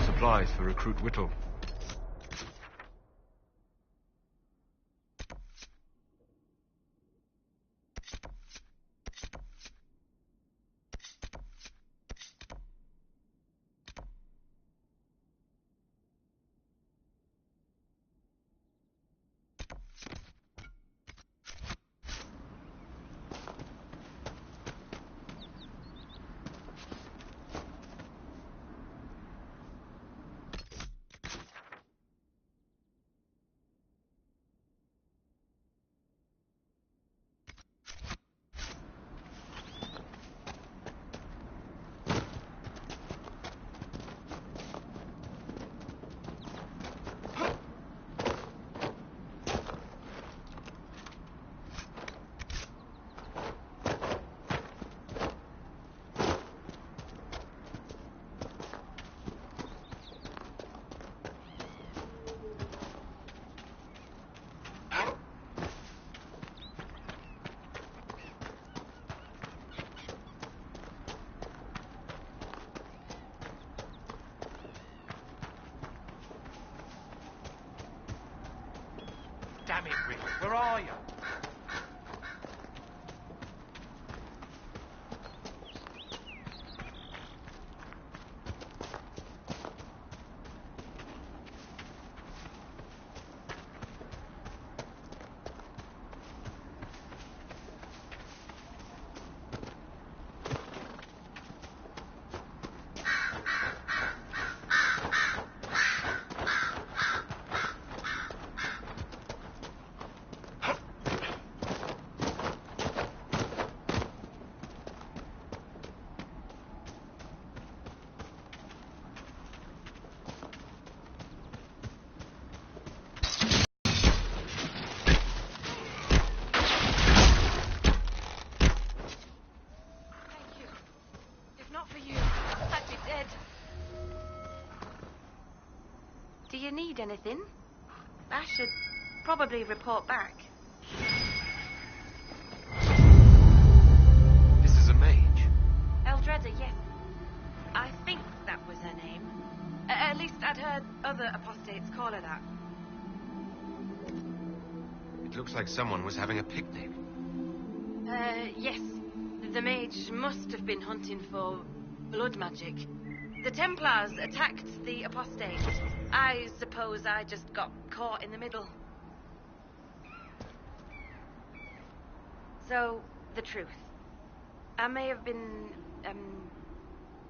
Supplies for Recruit Whittle. Damn it, Rick, where are you? Do you need anything? I should probably report back. This is a mage. Eldreda, yes. I think that was her name. At least I'd heard other apostates call her that. It looks like someone was having a picnic. Yes. The mage must have been hunting for blood magic. The Templars attacked the apostates. I suppose I just got caught in the middle. So, the truth. I may have been,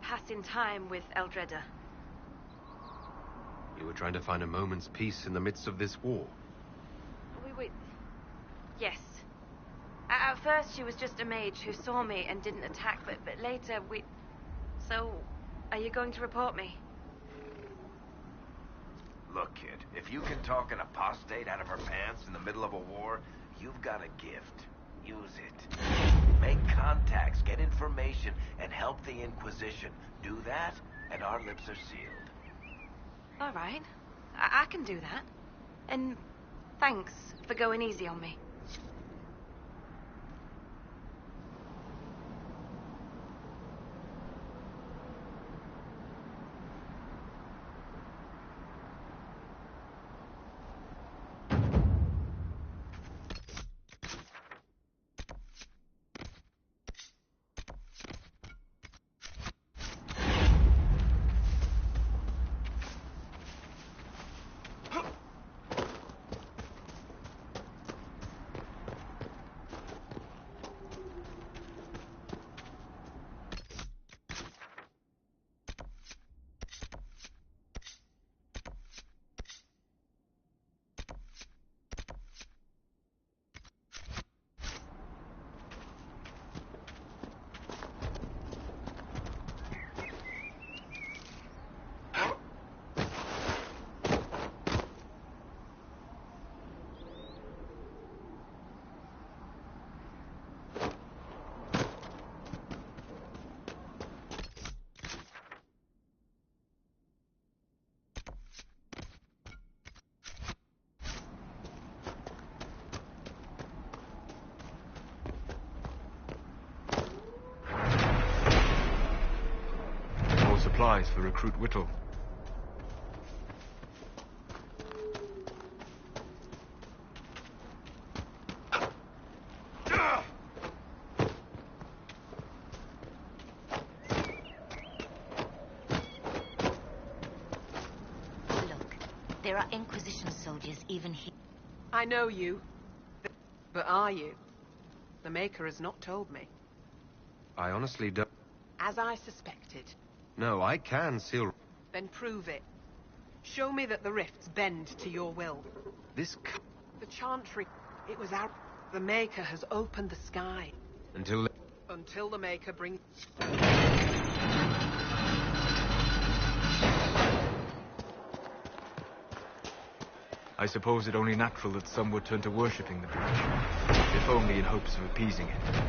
passing time with Eldreda. You were trying to find a moment's peace in the midst of this war. Yes. At first, she was just a mage who saw me and didn't attack, but later we... So, are you going to report me? Look, kid, if you can talk an apostate out of her pants in the middle of a war, you've got a gift. Use it. Make contacts, get information, and help the Inquisition. Do that, and our lips are sealed. All right. I can do that. And thanks for going easy on me. Supplies for Recruit Whittle. Look, there are Inquisition soldiers even here. I know you. But are you? The Maker has not told me. I honestly don't... As I suspected. No, I can seal... Then prove it. Show me that the rifts bend to your will. This... The Chantry, it was out. The Maker has opened the sky. Until the Maker brings... I suppose it only natural that some would turn to worshipping the breach, if only in hopes of appeasing it.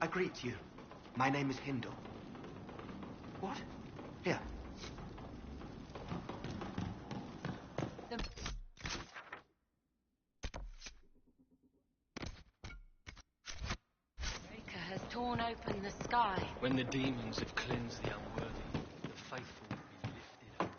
I greet you. My name is Hindle. What? Here. Maker has torn open the sky. When the demons have cleansed the unworthy, the faithful will be lifted up.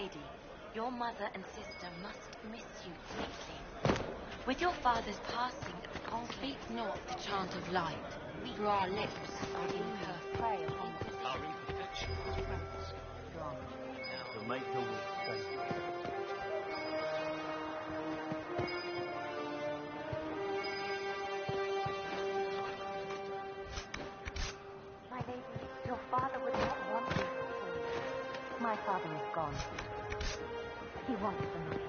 lady, your mother and sister must miss you deeply. With your father's passing at the conclave, speak not the chant of light. Through our lips, our imperfect prey upon Our imperfection is friends. The Maker will thank you. My lady, your father would not want you to see. My father is gone. He wants the kingdom.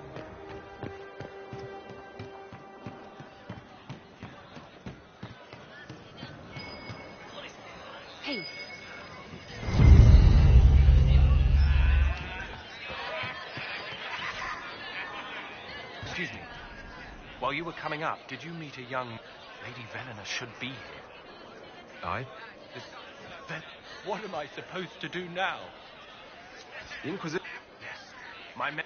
Hey. Excuse me. While you were coming up, did you meet a young Lady Velena should be here? I? Then what am I supposed to do now? The Inquisition. Yes. My men.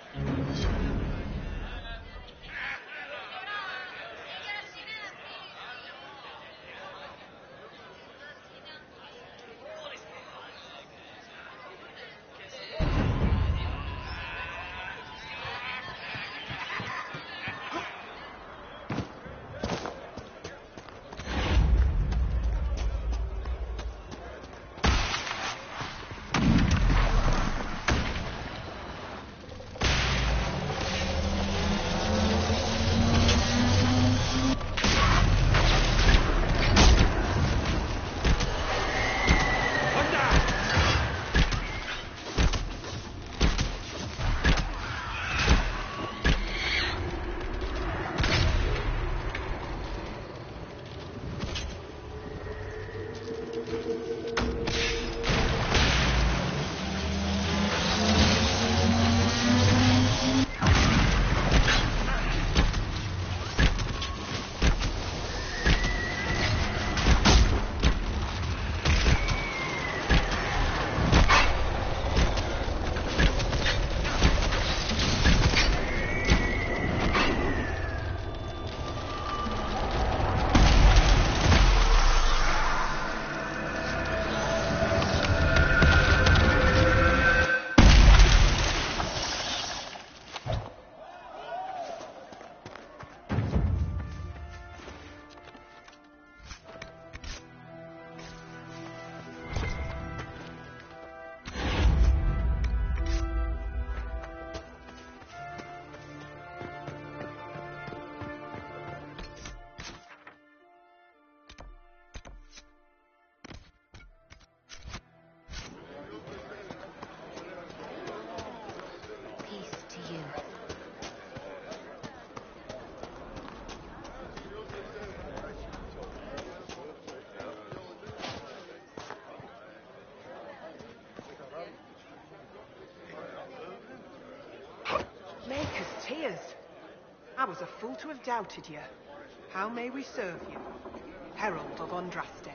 Maker's tears. I was a fool to have doubted you. How may we serve you? Herald of Andraste.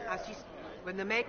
As you... When the make...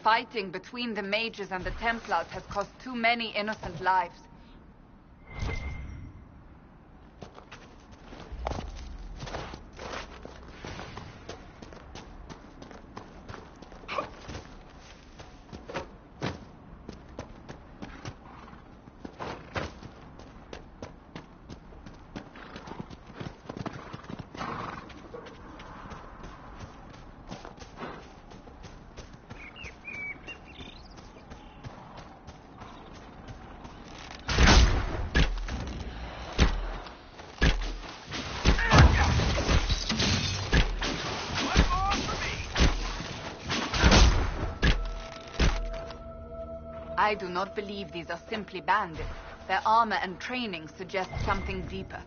fighting between the mages and the Templars has cost too many innocent lives. I do not believe these are simply bandits. Their armor and training suggest something deeper.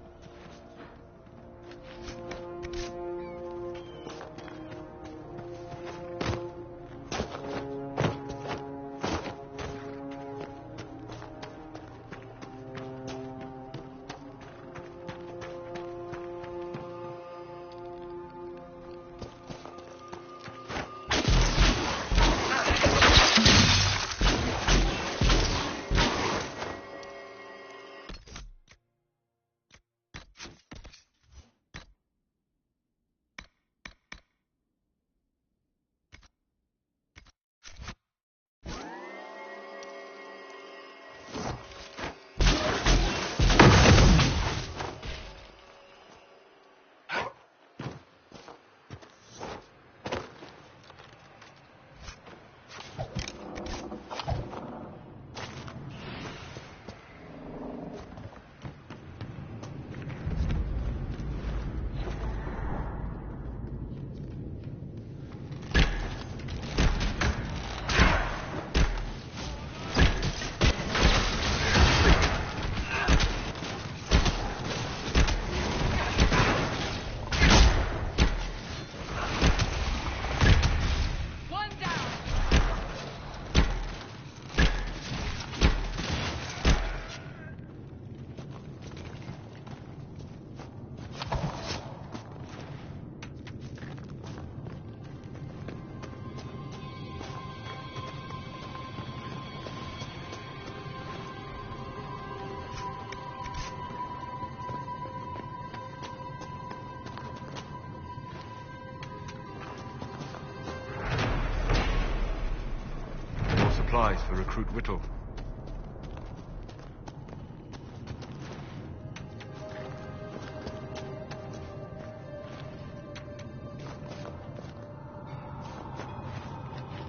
Supplies for Recruit Whittle.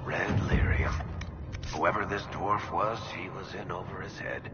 Red lyrium. Whoever this dwarf was, he was in over his head.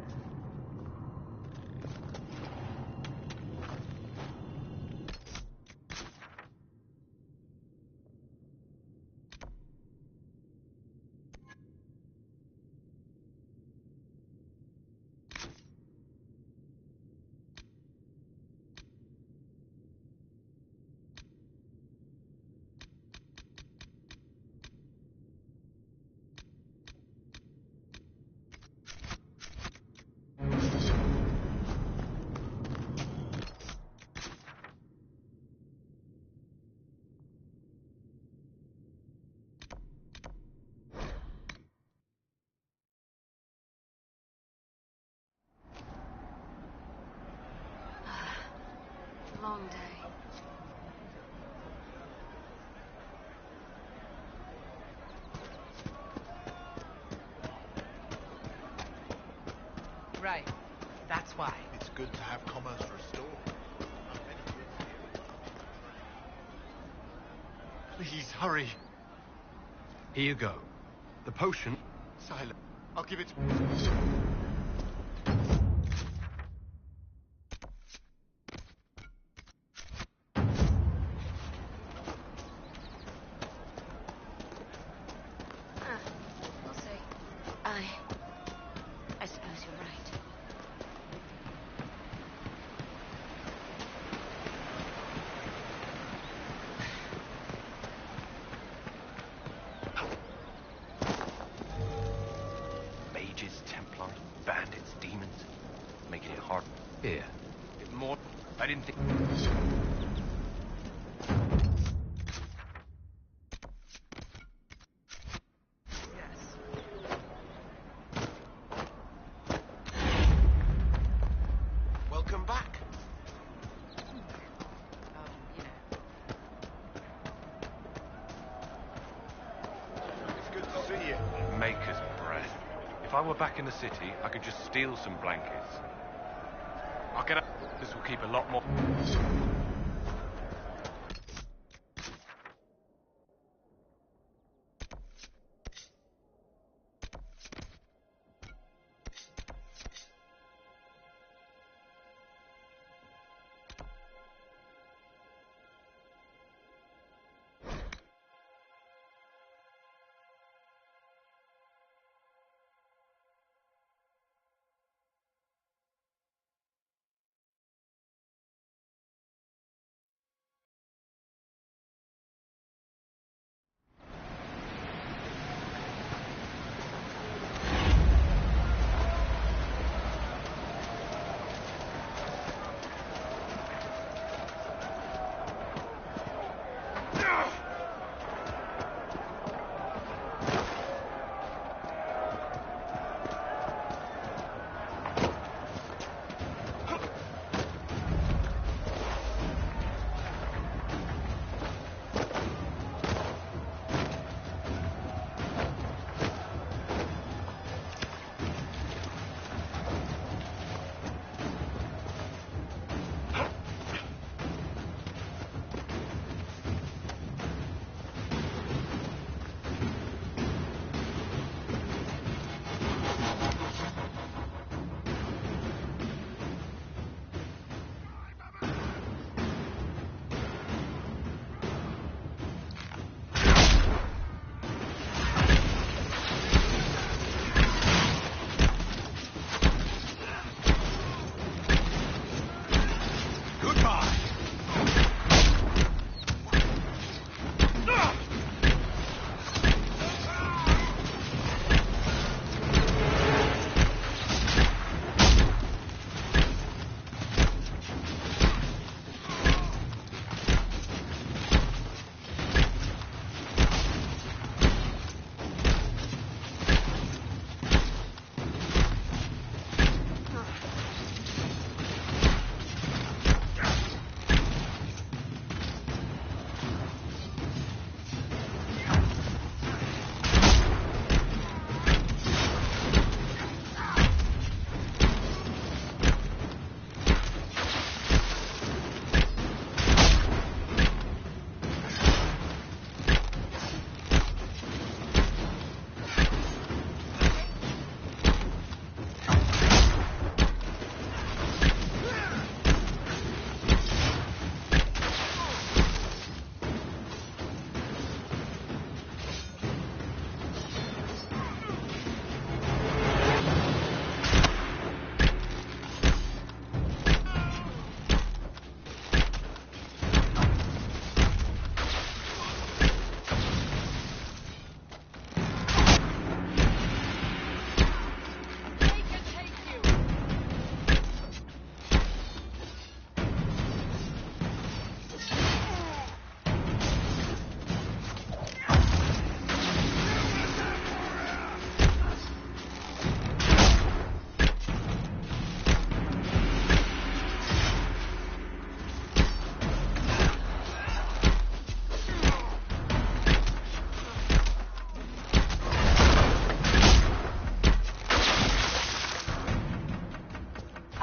Long day. Right. That's why. It's good to have commerce restored. Please, hurry. Here you go. The potion. Silent. I'll give it... We'll see. I suppose you're right. Mages, Templars, If I were back in the city, I could just steal some blankets. I'll get up. This will keep a lot more...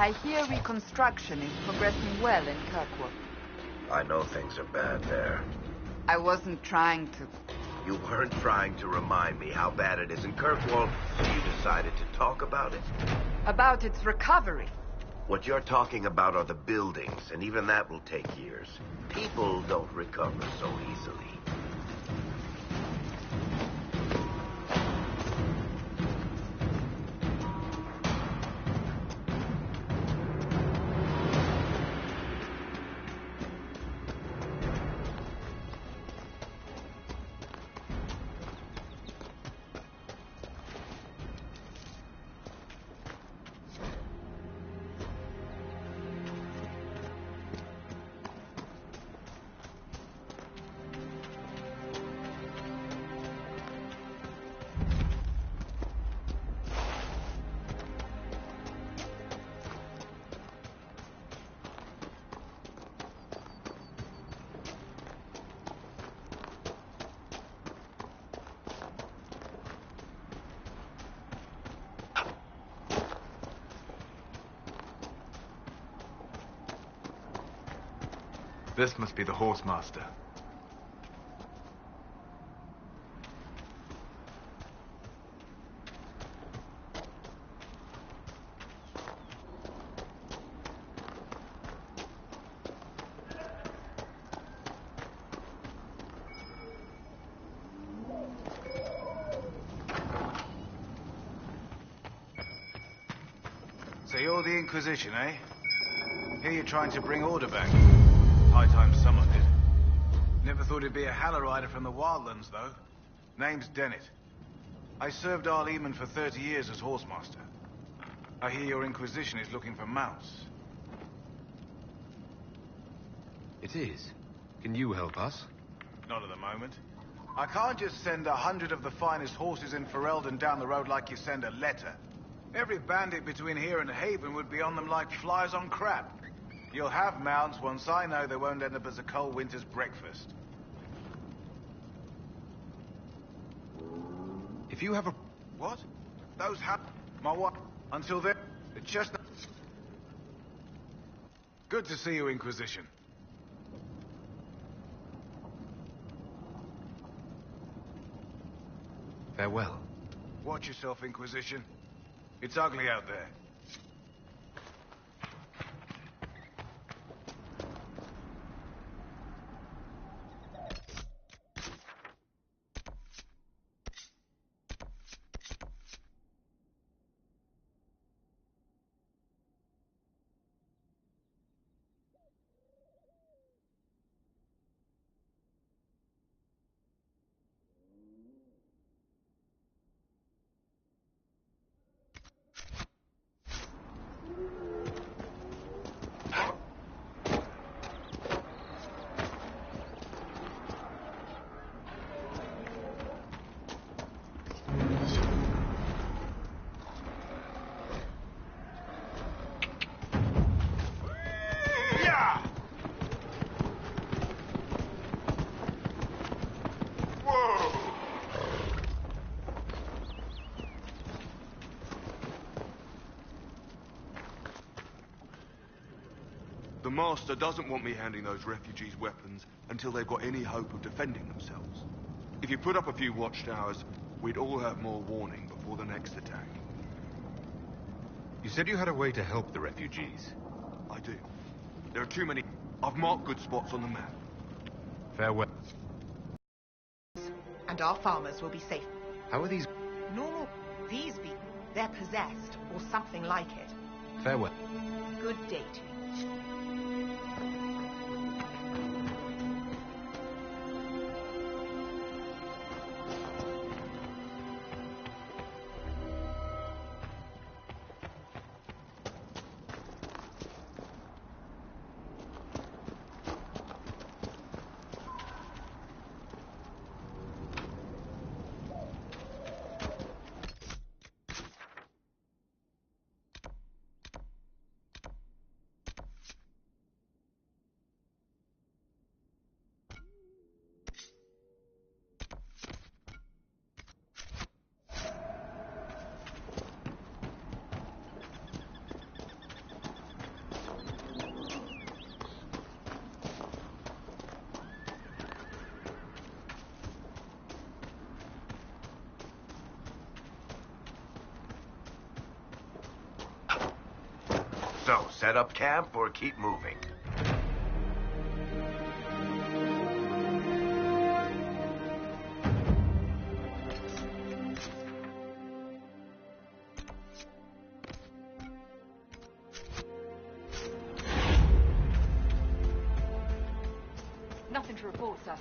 I hear reconstruction is progressing well in Kirkwood. I know things are bad there. I wasn't trying to... You weren't trying to remind me how bad it is in Kirkwall, so you decided to talk about it? About its recovery. What you're talking about are the buildings, and even that will take years. People don't recover so easily. This must be the Horsemaster. So you're the Inquisition, eh? Here you're trying to bring order back. High time someone did. Never thought it'd be a Halorider from the Wildlands, though. Name's Dennett. I served Arleman for 30 years as Horsemaster. I hear your Inquisition is looking for mounts. It is. Can you help us? Not at the moment. I can't just send 100 of the finest horses in Ferelden down the road like you send a letter. Every bandit between here and Haven would be on them like flies on crap. You'll have mounts once I know they won't end up as a cold winter's breakfast. If you have a... What? Those my what? Until then, the chestnut... Good to see you, Inquisition. Farewell. Watch yourself, Inquisition. It's ugly out there. The Master doesn't want me handing those refugees weapons until they've got any hope of defending themselves. If you put up a few watchtowers, we'd all have more warning before the next attack. You said you had a way to help the refugees. I do. There are too many. I've marked good spots on the map. Farewell. And our farmers will be safe. How are these... No, these people, they're possessed, or something like it. Farewell. Good day to you. So, set up camp or keep moving? Nothing to report, sir.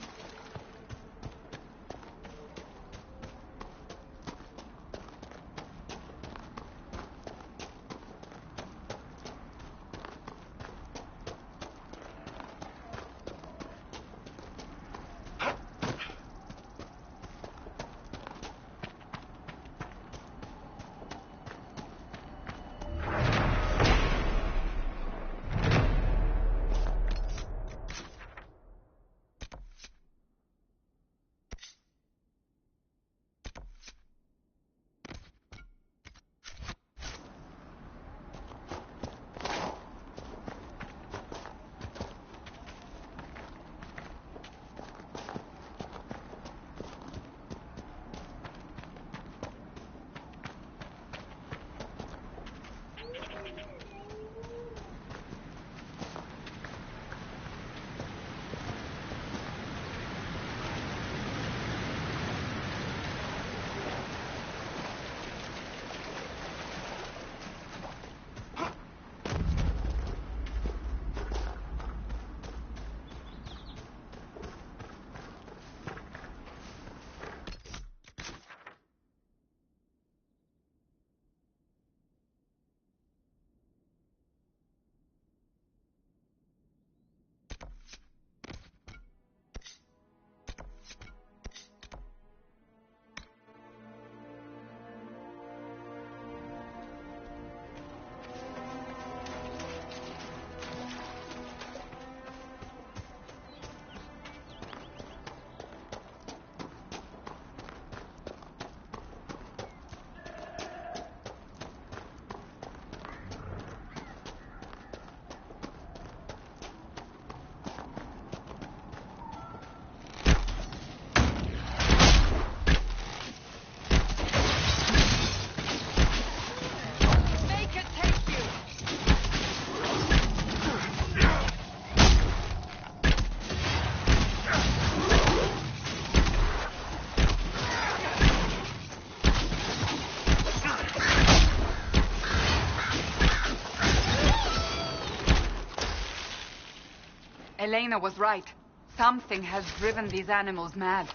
Elena was right. Something has driven these animals mad.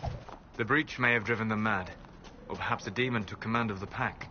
The breach may have driven them mad. Or perhaps a demon took command of the pack.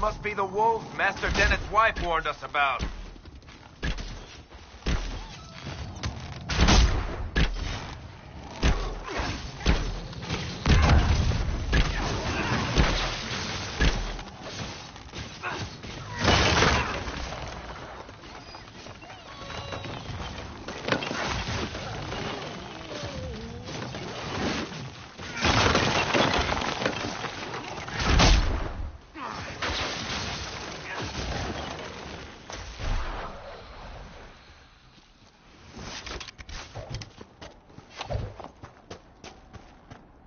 must be the wolves Master Dennett's wife warned us about.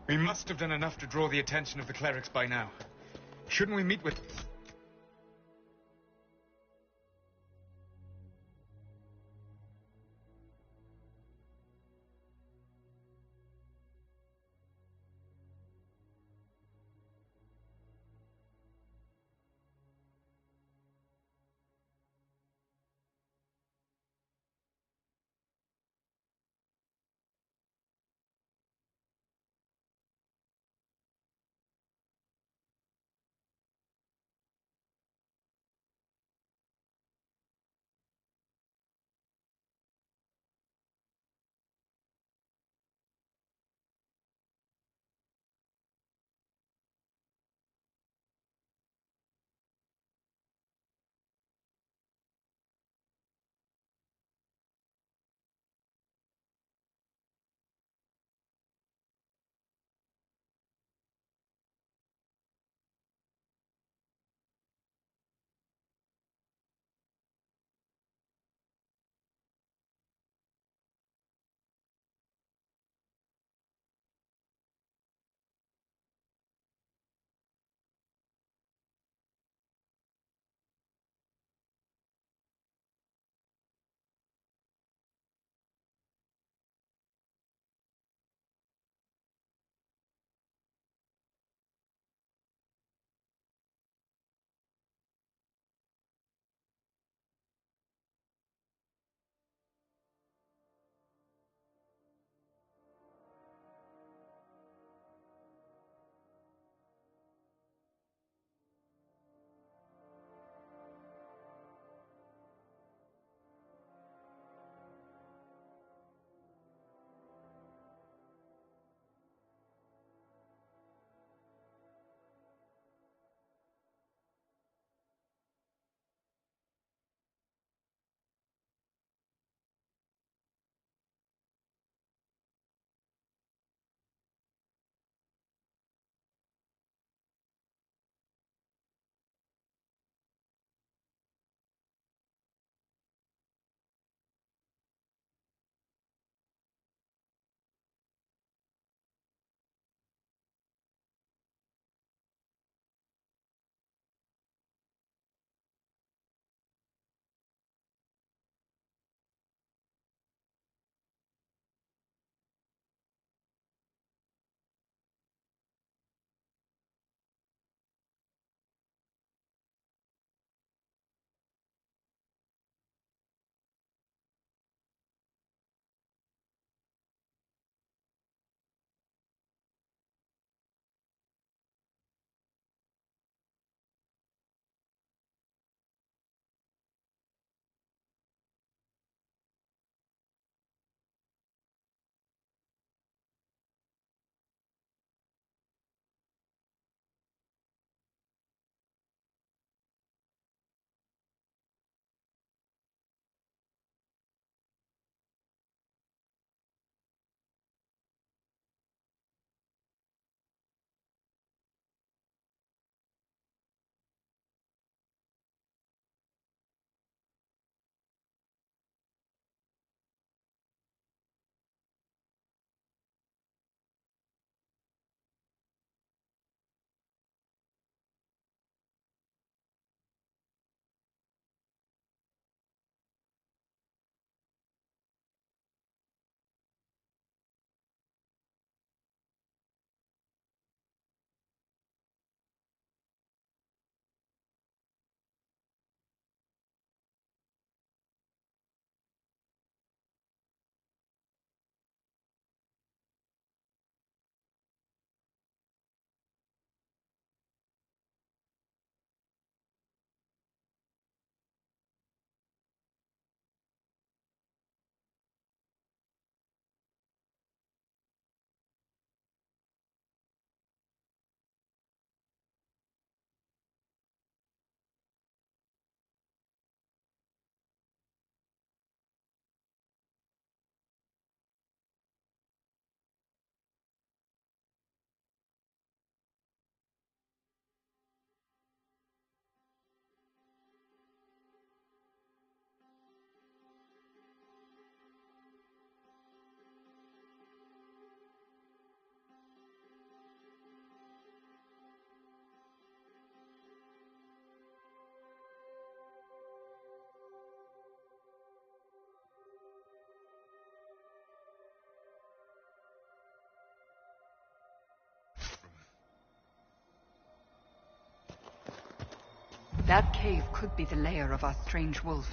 We must have done enough to draw the attention of the clerics by now. Shouldn't we meet with... That cave could be the lair of our strange wolves.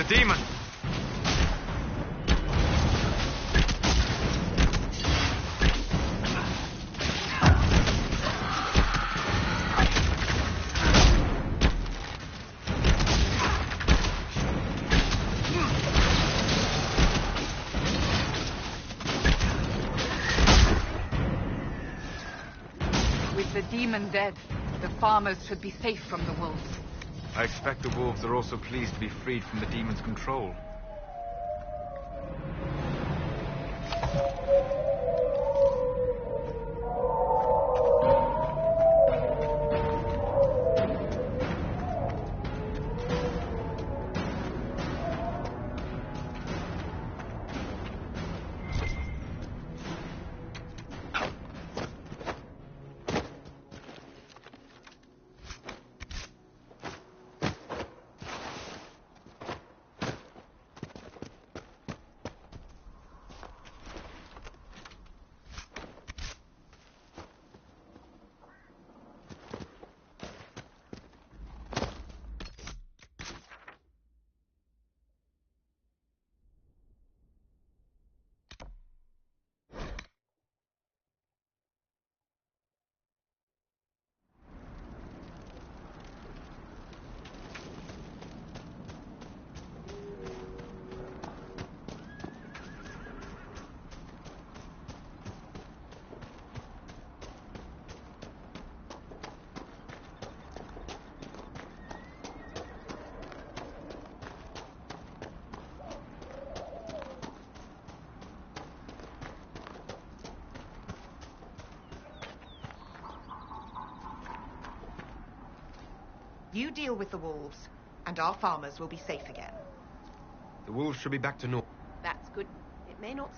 Demon! With the demon dead, the farmers should be safe from the wolves. I expect the wolves are also pleased to be freed from the demon's control. You deal with the wolves, and our farmers will be safe again. The wolves should be back to north. That's good. It may not...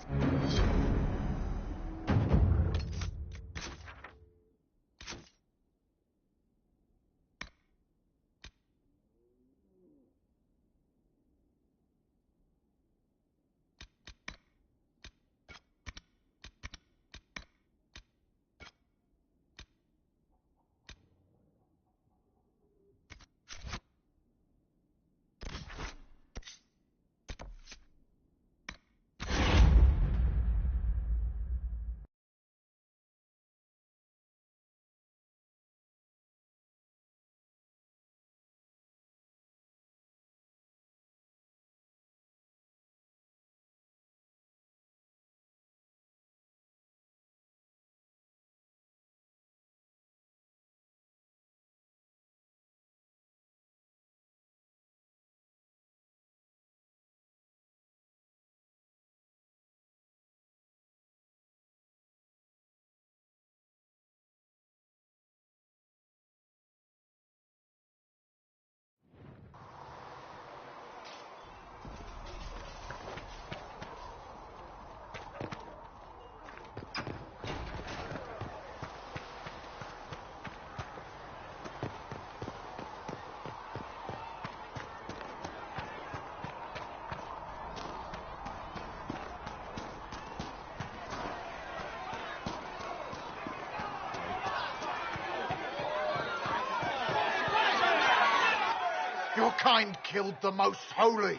Your kind killed the most holy.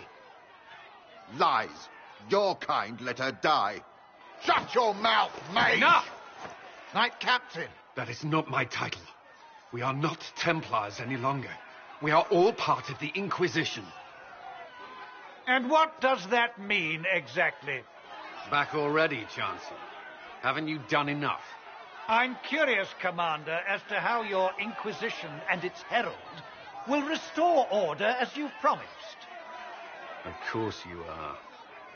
Lies. Your kind let her die. Shut your mouth, mage! Enough! Knight Captain. That is not my title. We are not Templars any longer. We are all part of the Inquisition. And what does that mean, exactly? Back already, Chancellor. Haven't you done enough? I'm curious, Commander, as to how your Inquisition and its herald will restore order as you've promised. Of course you are.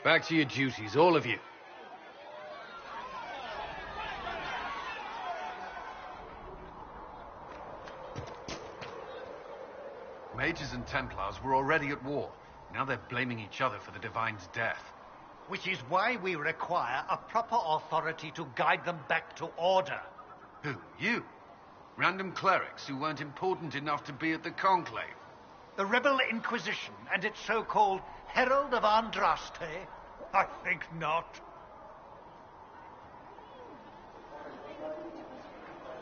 Back to your duties, all of you. Mages and Templars were already at war. Now they're blaming each other for the Divine's death. Which is why we require a proper authority to guide them back to order. Who? You? Random clerics who weren't important enough to be at the Conclave? The Rebel Inquisition and its so-called Herald of Andraste? I think not.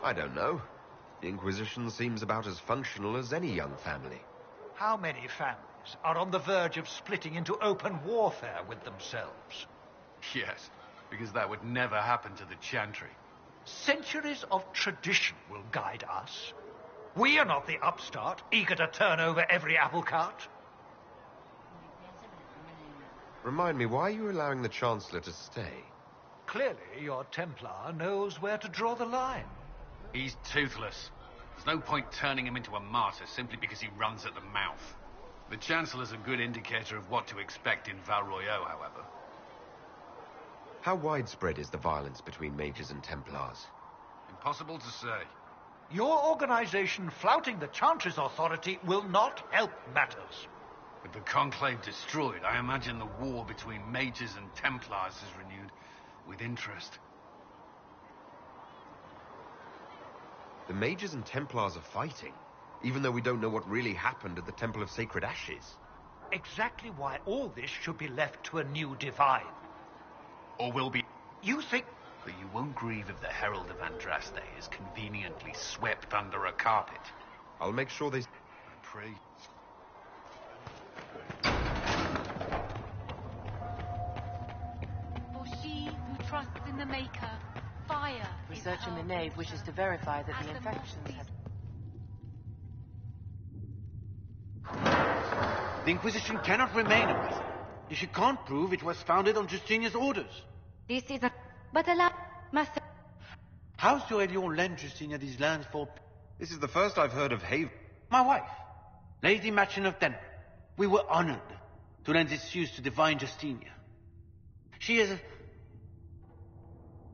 I don't know. The Inquisition seems about as functional as any young family. How many families are on the verge of splitting into open warfare with themselves? Yes, because that would never happen to the Chantry. Centuries of tradition will guide us. We are not the upstart, eager to turn over every apple cart. Remind me, why are you allowing the Chancellor to stay? Clearly, your Templar knows where to draw the line. He's toothless. There's no point turning him into a martyr simply because he runs at the mouth. The Chancellor's a good indicator of what to expect in Val Royeaux, however. How widespread is the violence between mages and Templars? Impossible to say. Your organization flouting the Chantry's authority will not help matters. With the Conclave destroyed, I imagine the war between mages and Templars is renewed with interest. The mages and Templars are fighting, even though we don't know what really happened at the Temple of Sacred Ashes. Exactly why all this should be left to a new divine. Or will be... You think... But you won't grieve if the Herald of Andraste is conveniently swept under a carpet. I'll make sure they... I pray... For she who trusts in the Maker, fire. Research in the nave wishes to verify that the infections have... The Inquisition cannot remain away. If you can't prove it was founded on Justinia's orders. This is a... But allow... Master... How Sir Elion lent Justinia these lands for... This is the first I've heard of Haven. My wife, Lady Machin of Den. We were honored to lend this use to divine Justinia. She is...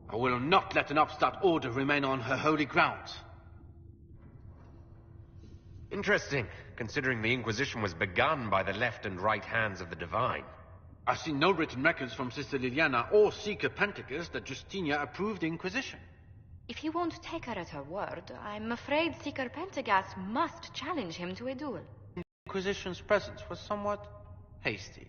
I will not let an upstart order remain on her holy grounds. Interesting, considering the Inquisition was begun by the left and right hands of the Divine. I've seen no written records from Sister Liliana or Seeker Pentecost that Justinia approved the Inquisition. If he won't take her at her word, I'm afraid Seeker Pentagast must challenge him to a duel. The Inquisition's presence was somewhat hasty.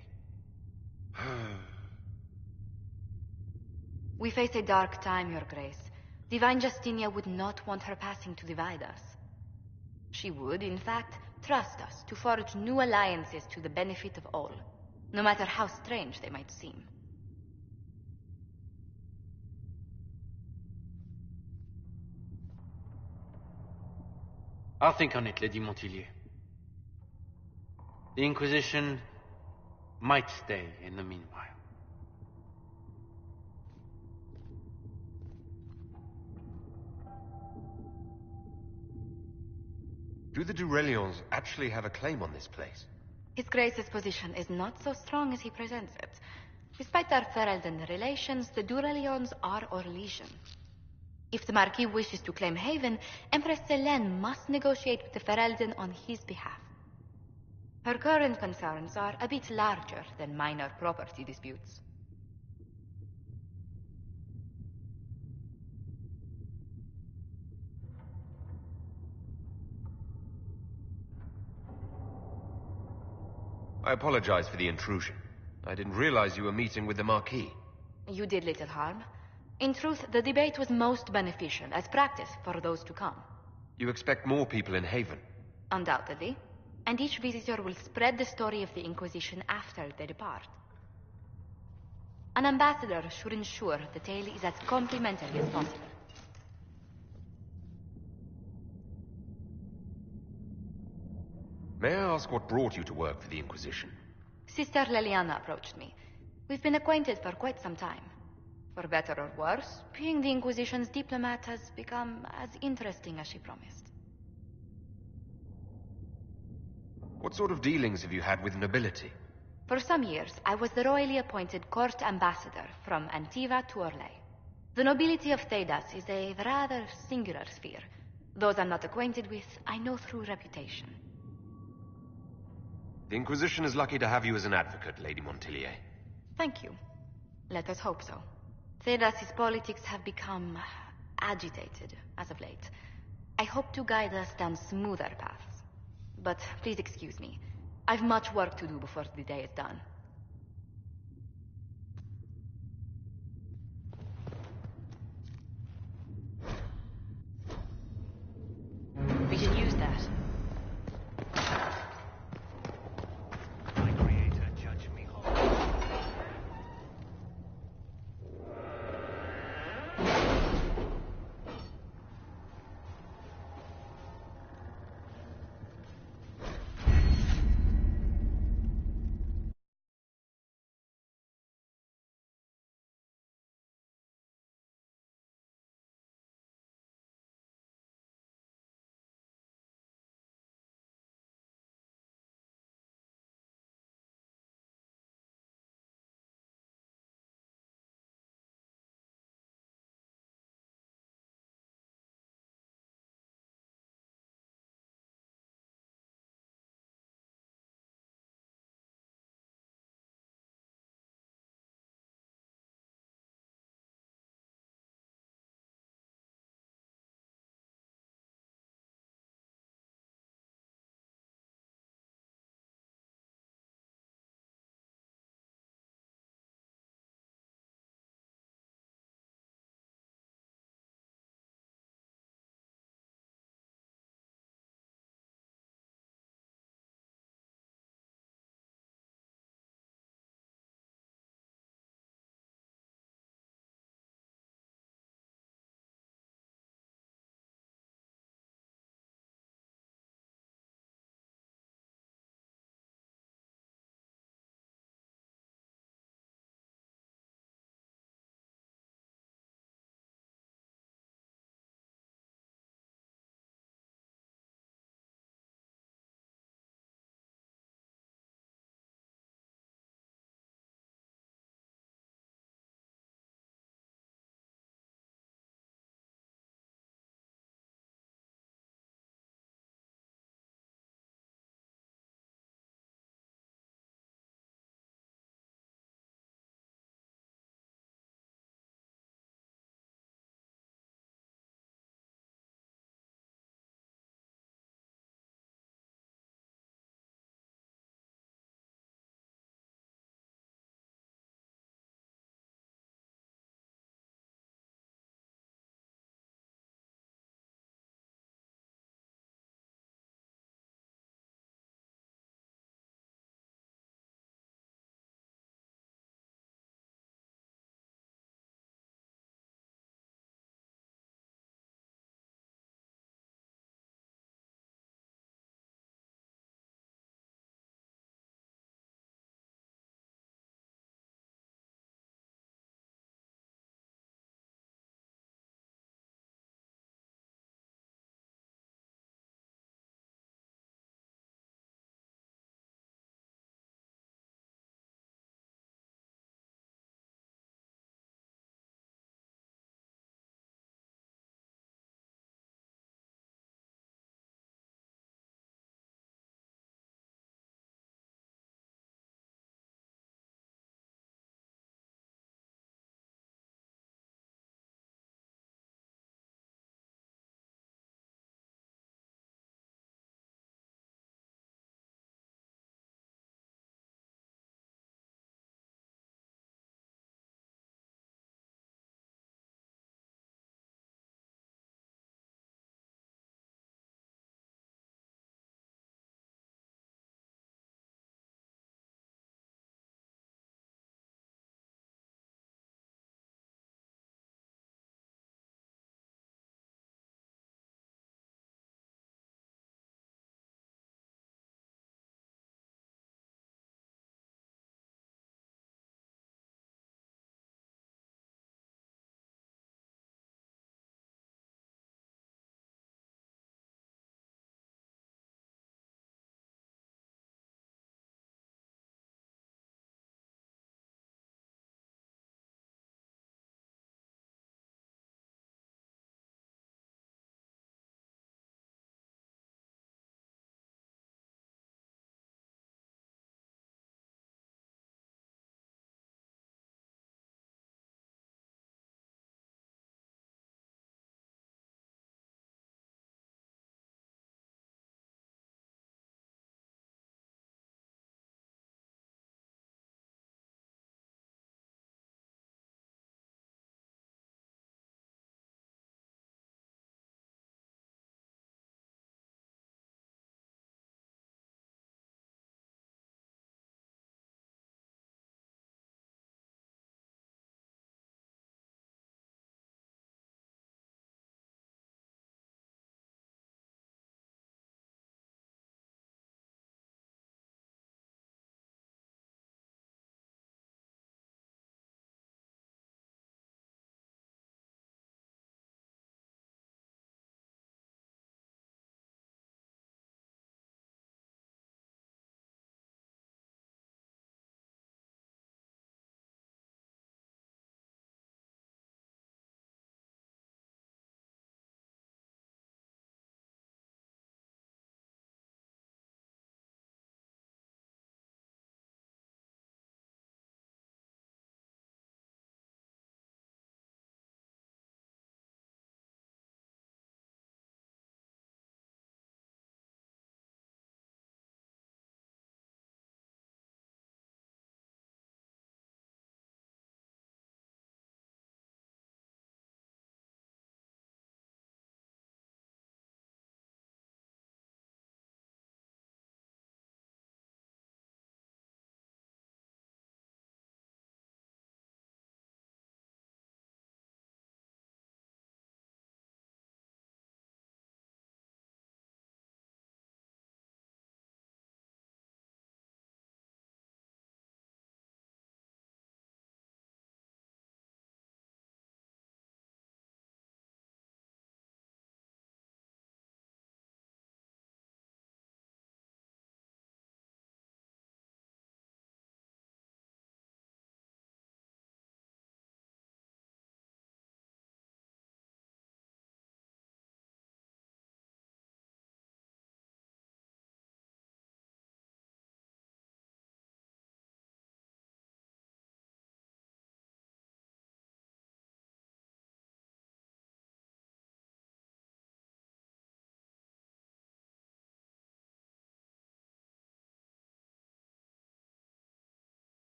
We face a dark time, Your Grace. Divine Justinia would not want her passing to divide us. She would, in fact, trust us to forge new alliances to the benefit of all, no matter how strange they might seem. I'll think on it, Lady Montillier. The Inquisition might stay in the meanwhile. Do the Durelions actually have a claim on this place? His Grace's position is not so strong as he presents it. Despite our Ferelden relations, the Durelions are Orlesian. If the Marquis wishes to claim Haven, Empress Selene must negotiate with the Ferelden on his behalf. Her current concerns are a bit larger than minor property disputes. I apologize for the intrusion. I didn't realize you were meeting with the Marquis. You did little harm. In truth, the debate was most beneficial as practice for those to come. You expect more people in Haven? Undoubtedly. And each visitor will spread the story of the Inquisition after they depart. An ambassador should ensure the tale is as complimentary as possible. May I ask what brought you to work for the Inquisition? Sister Liliana approached me. We've been acquainted for quite some time. For better or worse, being the Inquisition's diplomat has become as interesting as she promised. What sort of dealings have you had with nobility? For some years, I was the royally appointed court ambassador from Antiva to Orlais. The nobility of Thedas is a rather singular sphere. Those I'm not acquainted with, I know through reputation. The Inquisition is lucky to have you as an advocate, Lady Montilier. Thank you. Let us hope so. Thedas's politics have become agitated as of late. I hope to guide us down smoother paths. But please excuse me. I've much work to do before the day is done. We can use that.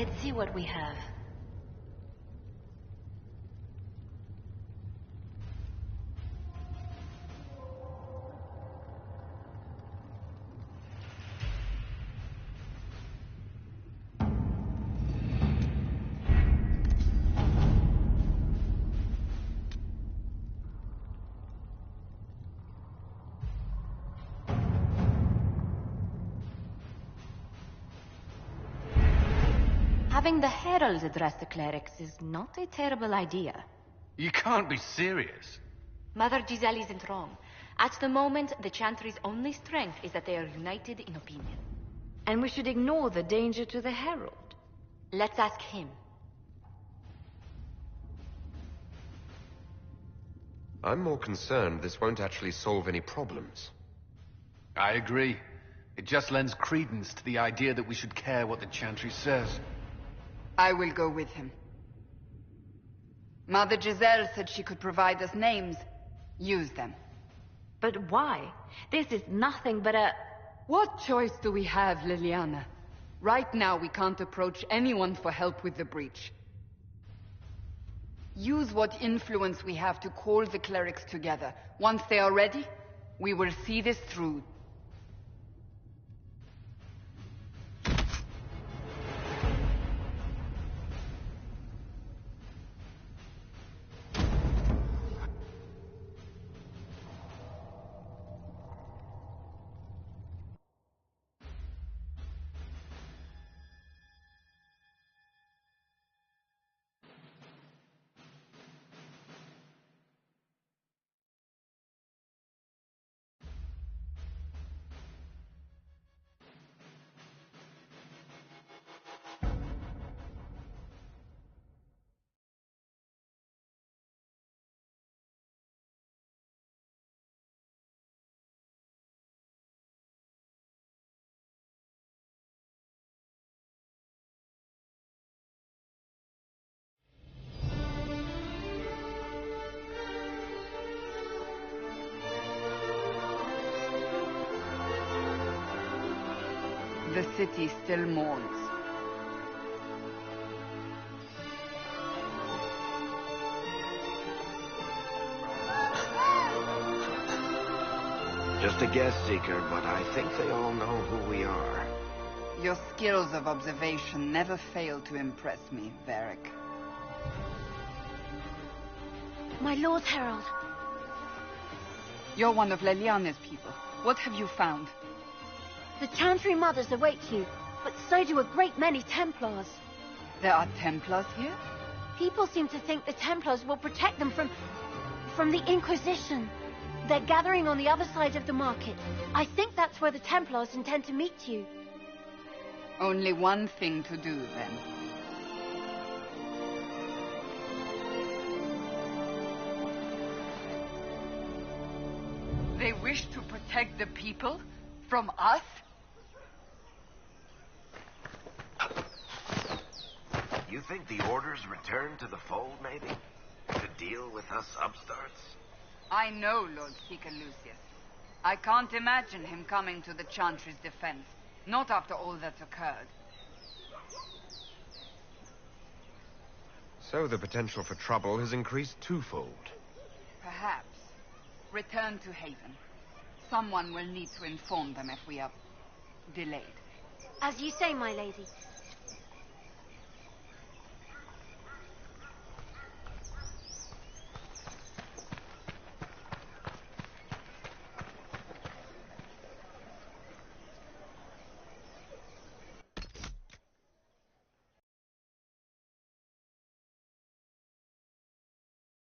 Let's see what we have. Having the heralds address the clerics is not a terrible idea. You can't be serious. Mother Giselle isn't wrong. At the moment, the Chantry's only strength is that they are united in opinion. And we should ignore the danger to the herald. Let's ask him. I'm more concerned this won't actually solve any problems. I agree. It just lends credence to the idea that we should care what the Chantry says. I will go with him. Mother Giselle said she could provide us names. Use them. But why? This is nothing but a... What choice do we have, Liliana? Right now, we can't approach anyone for help with the breach. Use what influence we have to call the clerics together. Once they are ready, we will see this through. The city still mourns. Just a guest seeker, but I think they all know who we are. Your skills of observation never fail to impress me, Varric. My Lord Herald. You're one of Leliana's people. What have you found? The Chantry Mothers await you, but so do a great many Templars. There are Templars here? People seem to think the Templars will protect them from the Inquisition. They're gathering on the other side of the market. I think that's where the Templars intend to meet you. Only one thing to do, then. They wish to protect the people? From us? You think the Order's returned to the fold, maybe? To deal with us upstarts? I know Lord Seeker Lucius. I can't imagine him coming to the Chantry's defense. Not after all that's occurred. So the potential for trouble has increased twofold. Perhaps. Return to Haven. Someone will need to inform them if we are delayed. As you say, my lady.